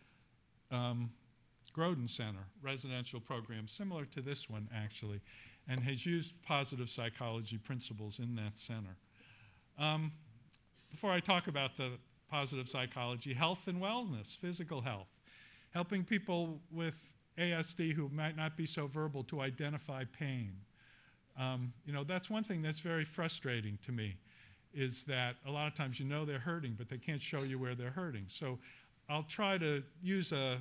Groden Center residential program, similar to this one actually, and has used positive psychology principles in that center. Before I talk about the positive psychology, health and wellness, physical health, helping people with ASD who might not be so verbal to identify pain. That's one thing that's very frustrating to me, is that a lot of times they're hurting, but they can't show you where they're hurting. So I'll try to use a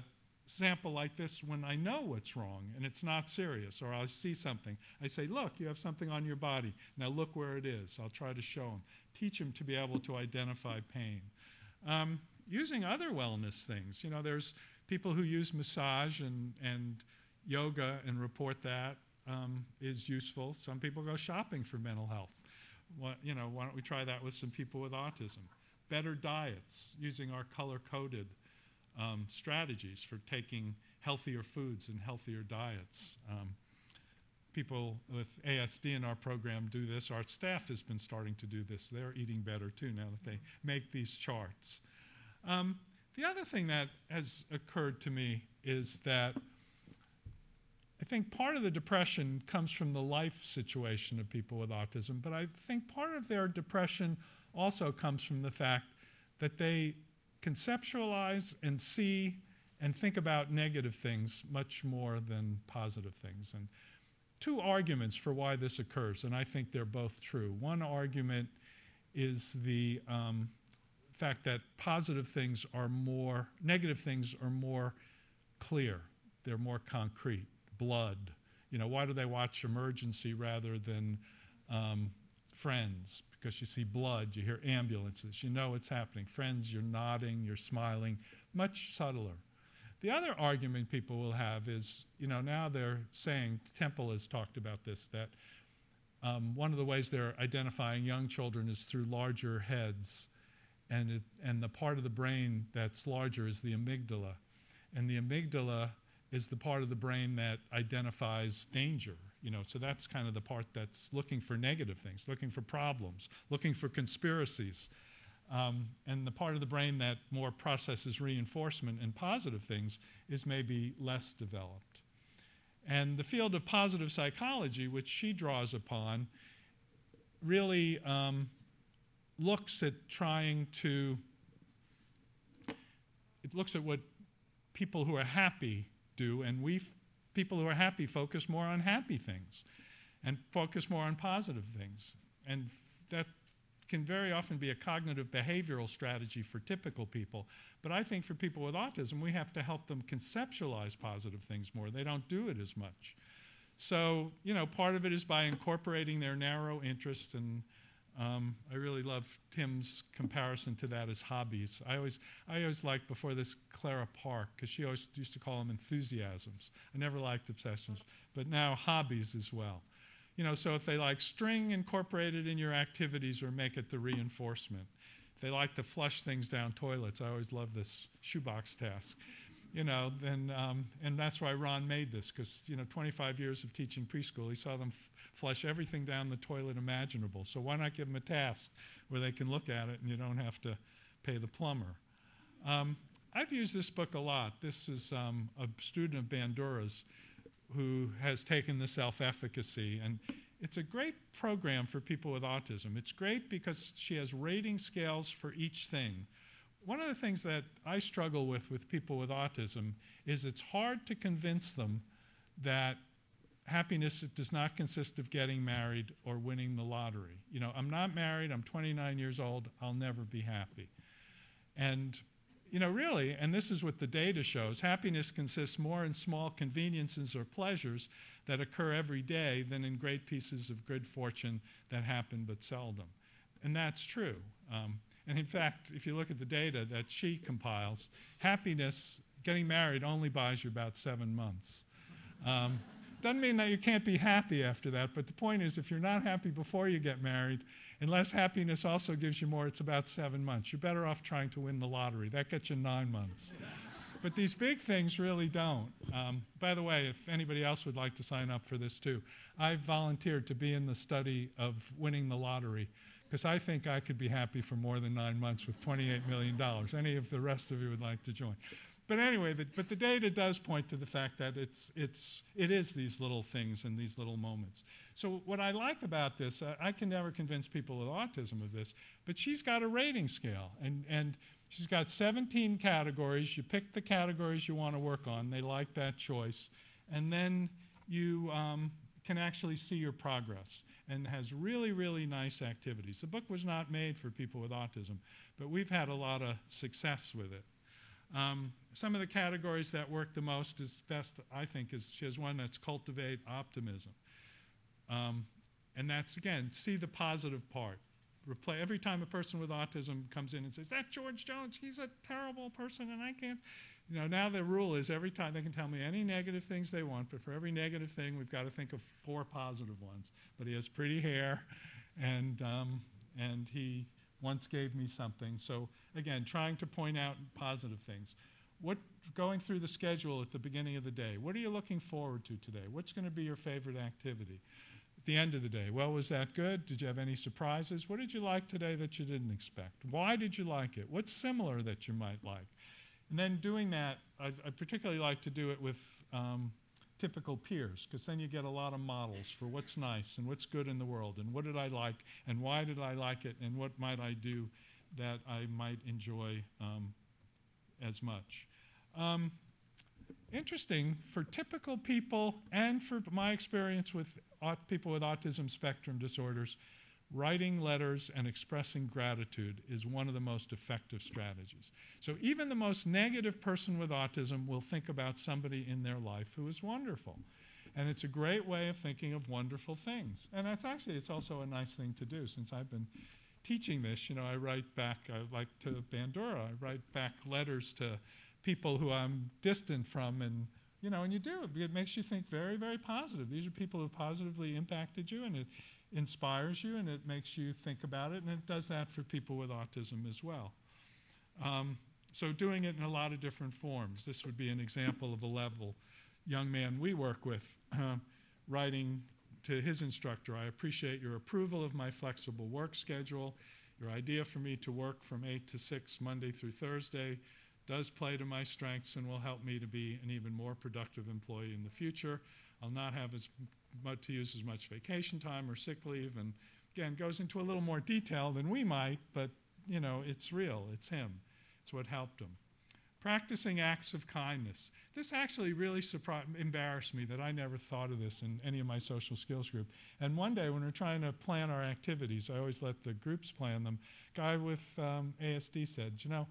sample like this when I know what's wrong and it's not serious, or I'll see something. I say, look, you have something on your body. Now look where it is. I'll try to show them. Teach them to be able to identify pain. Using other wellness things. There's people who use massage and yoga and report that is useful. Some people go shopping for mental health. Why don't we try that with some people with autism? Better diets, using our color-coded strategies for taking healthier foods and healthier diets. People with ASD in our program do this. Our staff has been starting to do this. They're eating better too now that they make these charts. The other thing that has occurred to me is that I think part of the depression comes from the life situation of people with autism, but I think part of their depression also comes from the fact that they conceptualize and see and think about negative things much more than positive things. And two arguments for why this occurs, and I think they're both true. One argument is the fact that positive things are more, negative things are more clear. They're more concrete. Blood. Why do they watch Emergency rather than Friends? Because you see blood, you hear ambulances, you know it's happening. Friends, you're nodding, you're smiling, much subtler. The other argument people will have is, now they're saying, Temple has talked about this, that one of the ways they're identifying young children is through larger heads, and the part of the brain that's larger is the amygdala. And the amygdala is the part of the brain that identifies danger. So that's kind of the part that's looking for negative things, looking for problems, looking for conspiracies. And the part of the brain that more processes reinforcement and positive things is maybe less developed. And the field of positive psychology, which she draws upon, really looks at it looks at what people who are happy do, and people who are happy focus more on happy things and focus more on positive things. And that can very often be a cognitive behavioral strategy for typical people. But I think for people with autism, we have to help them conceptualize positive things more. They don't do it as much. So, part of it is by incorporating their narrow interests, and I really love Tim's comparison to that as hobbies. I always liked before this Clara Park, because she always used to call them enthusiasms. I never liked obsessions, but now hobbies as well. So if they like string, incorporate it in your activities or make it the reinforcement. If they like to flush things down toilets, I always love this shoebox task. Then, and that's why Ron made this, because 25 years of teaching preschool, he saw them flush everything down the toilet imaginable. So why not give them a task where they can look at it and you don't have to pay the plumber? I've used this book a lot. This is a student of Bandura's who has taken the self-efficacy, and it's a great program for people with autism. It's great because she has rating scales for each thing. One of the things that I struggle with people with autism is it's hard to convince them that happiness does not consist of getting married or winning the lottery. I'm not married, I'm 29 years old, I'll never be happy. And, you know, really, and this is what the data shows, happiness consists more in small conveniences or pleasures that occur every day than in great pieces of good fortune that happen but seldom. And that's true. And in fact, if you look at the data that she compiles, happiness, getting married only buys you about 7 months. Doesn't mean that you can't be happy after that, but the point is if you're not happy before you get married, unless happiness also gives you more, it's about 7 months. You're better off trying to win the lottery. That gets you 9 months. But these big things really don't. By the way, if anybody else would like to sign up for this too, I've volunteered to be in the study of winning the lottery because I think I could be happy for more than 9 months with $28 million. Any of the rest of you would like to join. But anyway, but the data does point to the fact that it is these little things and these little moments. So what I like about this, I can never convince people with autism of this, but she's got a rating scale, and she's got 17 categories. You pick the categories you want to work on. They like that choice. And then you can actually see your progress, and has really, really nice activities. The book was not made for people with autism, but we've had a lot of success with it. Some of the categories that work the most is best, I think, is she has one that's cultivate optimism. And that's, again, see the positive part. Every time a person with autism comes in and says, "That's George Jones, he's a terrible person and I can't," you know, now the rule is every time they can tell me any negative things they want, but for every negative thing we've got to think of 4 positive ones. But he has pretty hair, and he once gave me something. So again, trying to point out positive things. Going through the schedule at the beginning of the day, what are you looking forward to today? What's going to be your favorite activity? At the end of the day, well, was that good? Did you have any surprises? What did you like today that you didn't expect? Why did you like it? What's similar that you might like? And then doing that, I particularly like to do it with typical peers, because then you get a lot of models for what's nice and what's good in the world, and what did I like, and why did I like it, and what might I do that I might enjoy as much. Interesting, for typical people and for my experience with people with autism spectrum disorders, writing letters and expressing gratitude is one of the most effective strategies. So even the most negative person with autism will think about somebody in their life who is wonderful. And it's a great way of thinking of wonderful things. And it's also a nice thing to do. Since I've been teaching this, you know, I write back, like to Bandura, I write back letters to people who I'm distant from, and you know, and you do. It makes you think very, very positive. These are people who positively impacted you, and it inspires you, and it makes you think about it, and it does that for people with autism as well. So doing it in a lot of different forms. This would be an example of a level young man we work with writing to his instructor, "I appreciate your approval of my flexible work schedule. Your idea for me to work from 8 to 6 Monday through Thursday does play to my strengths and will help me to be an even more productive employee in the future. I'll not have to use as much vacation time or sick leave," and again, goes into a little more detail than we might, but you know, it's real, it's him. It's what helped him. Practicing acts of kindness. This actually really embarrassed me that I never thought of this in any of my social skills group. And one day when we're trying to plan our activities, I always let the groups plan them. A guy with ASD said, "You know,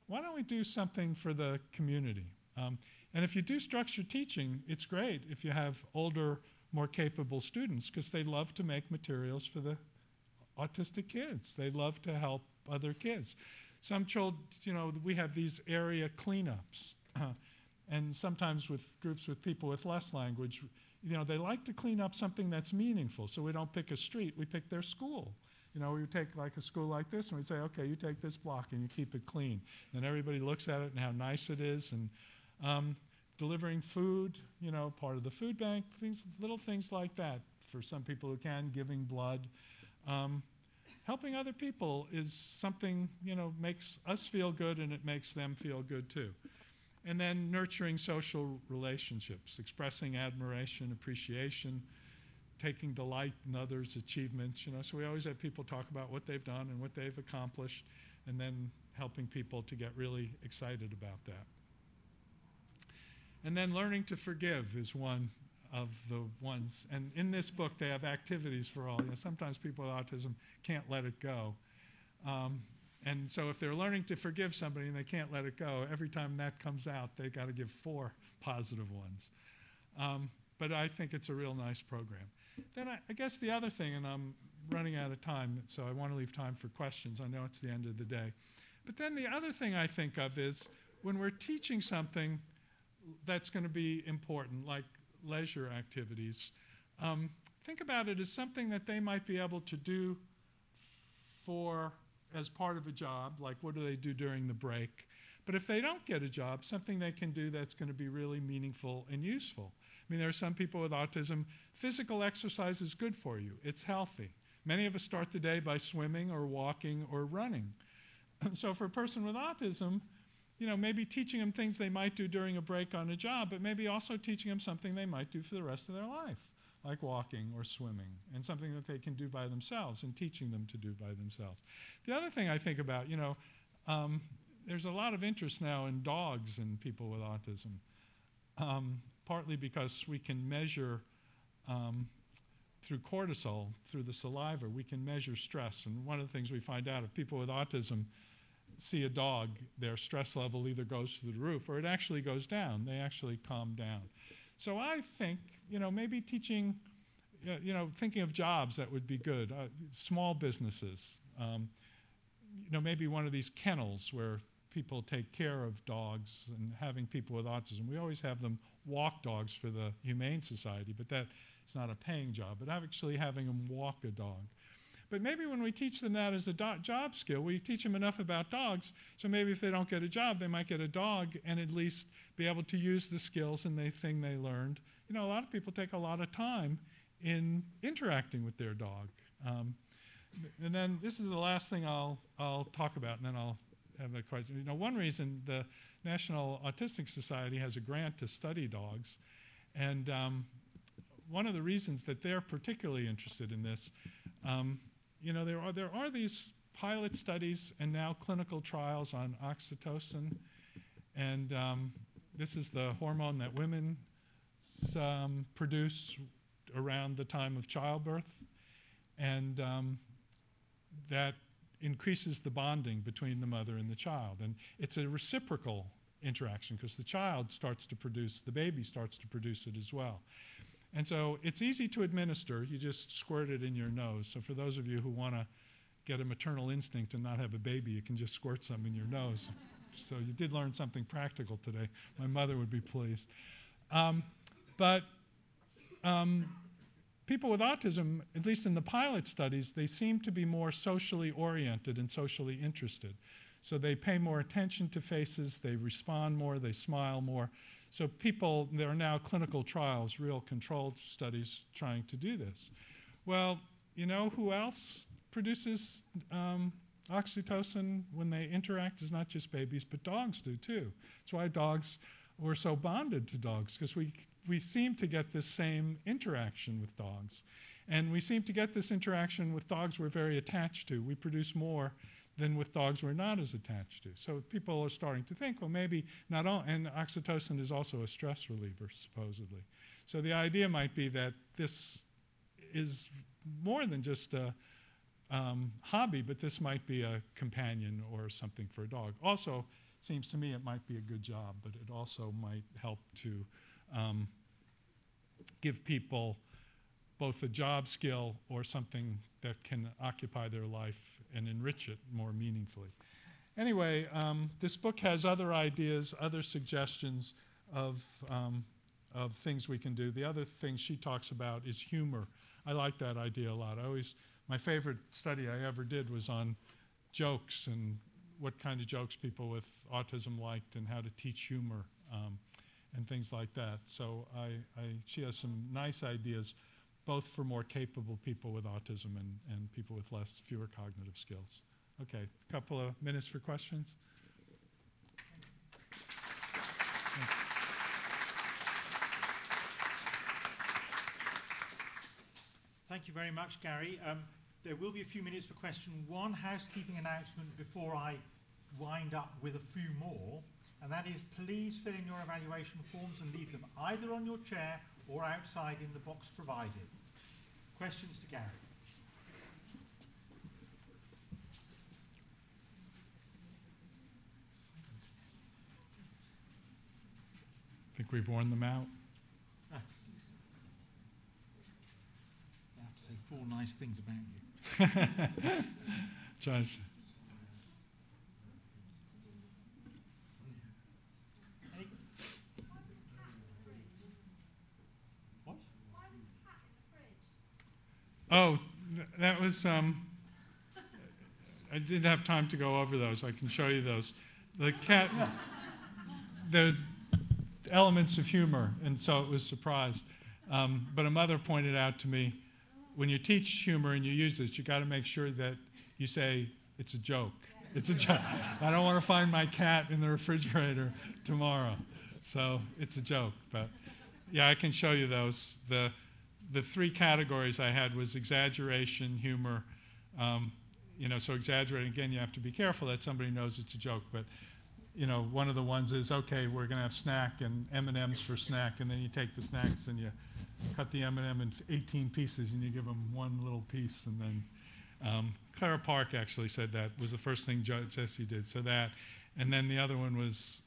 why don't we do something for the community?" And if you do structured teaching, it's great if you have older, more capable students, because they love to make materials for the autistic kids. They love to help other kids. Some children, you know, we have these area cleanups. And sometimes with groups with people with less language, you know, they like to clean up something that's meaningful. So we don't pick a street, we pick their school. You know, we would take like a school like this and we'd say, "Okay, you take this block and you keep it clean." Then everybody looks at it and how nice it is. And delivering food, you know, part of the food bank, little things like that for some people who can, giving blood. Helping other people is something, you know, makes us feel good and it makes them feel good too. And then nurturing social relationships, expressing admiration, appreciation, taking delight in others' achievements, you know. So we always have people talk about what they've done and what they've accomplished, and then helping people to get really excited about that. And then learning to forgive is one of the ones. And in this book, they have activities for all. You know, sometimes people with autism can't let it go. And so if they're learning to forgive somebody and they can't let it go, every time that comes out, they've got to give 4 positive ones. But I think it's a real nice program. Then I guess the other thing, and I'm running out of time, so I want to leave time for questions. I know it's the end of the day. But then the other thing I think of is when we're teaching something that's going to be important, like leisure activities, think about it as something that they might be able to do as part of a job, like what do they do during the break. But if they don't get a job, something they can do that's going to be really meaningful and useful. I mean, there are some people with autism, physical exercise is good for you. It's healthy. Many of us start the day by swimming or walking or running. So for a person with autism, maybe teaching them things they might do during a break on a job, but maybe also teaching them something they might do for the rest of their life, like walking or swimming, and something that they can do by themselves and teaching them to do by themselves. The other thing I think about, there's a lot of interest now in dogs in people with autism, partly because we can measure through cortisol, through the saliva, we can measure stress. And one of the things we find out, if people with autism see a dog, their stress level either goes through the roof or it actually goes down. They actually calm down. So I think, maybe teaching, thinking of jobs that would be good, small businesses, maybe one of these kennels where people take care of dogs and having people with autism. We always have them walk dogs for the Humane Society, but that is not a paying job, but actually having them walk a dog. But maybe when we teach them that as a job skill, we teach them enough about dogs, so maybe if they don't get a job, they might get a dog and at least be able to use the skills and the thing they learned. A lot of people take a lot of time in interacting with their dog. And then this is the last thing I'll talk about, and then I'll have a question. One reason the National Autistic Society has a grant to study dogs, and one of the reasons that they're particularly interested in this, there are these pilot studies and now clinical trials on oxytocin, and this is the hormone that women produce around the time of childbirth, and that increases the bonding between the mother and the child. And it's a reciprocal interaction because the baby starts to produce it as well. And so it's easy to administer. You just squirt it in your nose. So for those of you who want to get a maternal instinct and not have a baby, you can just squirt some in your nose. So you did learn something practical today. My mother would be pleased. But people with autism, at least in the pilot studies, they seem to be more socially oriented and socially interested. So they pay more attention to faces, they respond more, they smile more. So there are now clinical trials, real controlled studies trying to do this. Well, who else produces oxytocin when they interact is not just babies, but dogs do too. That's why we're so bonded to dogs, because we seem to get this same interaction with dogs. And we seem to get this interaction with dogs we're very attached to. We produce more than with dogs we're not as attached to. So people are starting to think, well, maybe not all, and oxytocin is also a stress reliever, supposedly. So the idea might be that this is more than just a hobby, but this might be a companion or something for a dog. Also, seems to me it might be a good job, but it also might help to give people both a job skill or something that can occupy their life and enrich it more meaningfully. Anyway, this book has other ideas, other suggestions of things we can do. The other thing she talks about is humor. I like that idea a lot. My favorite study I ever did was on jokes and what kind of jokes people with autism liked and how to teach humor and things like that. So she has some nice ideas, both for more capable people with autism and people with fewer cognitive skills. Okay, a couple of minutes for questions. Thank you very much, Gary. There will be a few minutes for question. One housekeeping announcement before I wind up with a few more, and that is please fill in your evaluation forms and leave them either on your chair or outside in the box provided. Questions to Gary? we've worn them out. I have to say 4 nice things about you. Judge. What? Oh, that was, I didn't have time to go over those. I can show you those. The cat, the elements of humor, and so it was surprised. But a mother pointed out to me, when you teach humor and you use this, you got to make sure that you say, it's a joke. It's a joke. I don't want to find my cat in the refrigerator tomorrow. So it's a joke. But yeah, I can show you those. The 3 categories I had was exaggeration, humor. So exaggerating, again, you have to be careful that somebody knows it's a joke. But, one of the ones is, okay, we're going to have snack and M&Ms for snack. And then you take the snacks and you cut the M&M in 18 pieces and you give them one little piece. And then Clara Park actually said that was the first thing Jesse did. So that. And then the other one was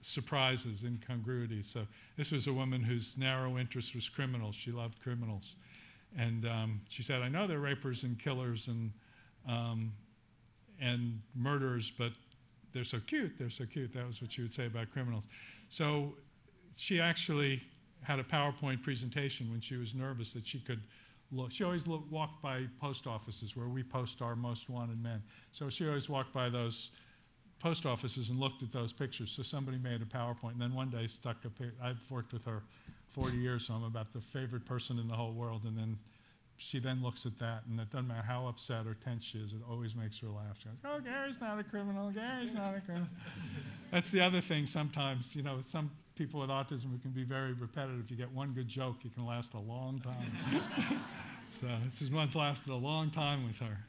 surprises, incongruity. So this was a woman whose narrow interest was criminals. She loved criminals. And she said, I know they're rapers and killers and murderers, but they're so cute, they're so cute. That was what she would say about criminals. So she actually had a PowerPoint presentation when she was nervous that she could look. She always walked by post offices where we post our most wanted men. So she always walked by those post offices and looked at those pictures. So somebody made a PowerPoint, and then one day stuck a picture. I've worked with her 40 years, so I'm about the favorite person in the whole world. And then she then looks at that, and it doesn't matter how upset or tense she is, it always makes her laugh. She goes, oh, Gary's not a criminal, Gary's not a criminal. That's the other thing sometimes, some people with autism who can be very repetitive. If you get one good joke, it can last a long time. So this month lasted a long time with her.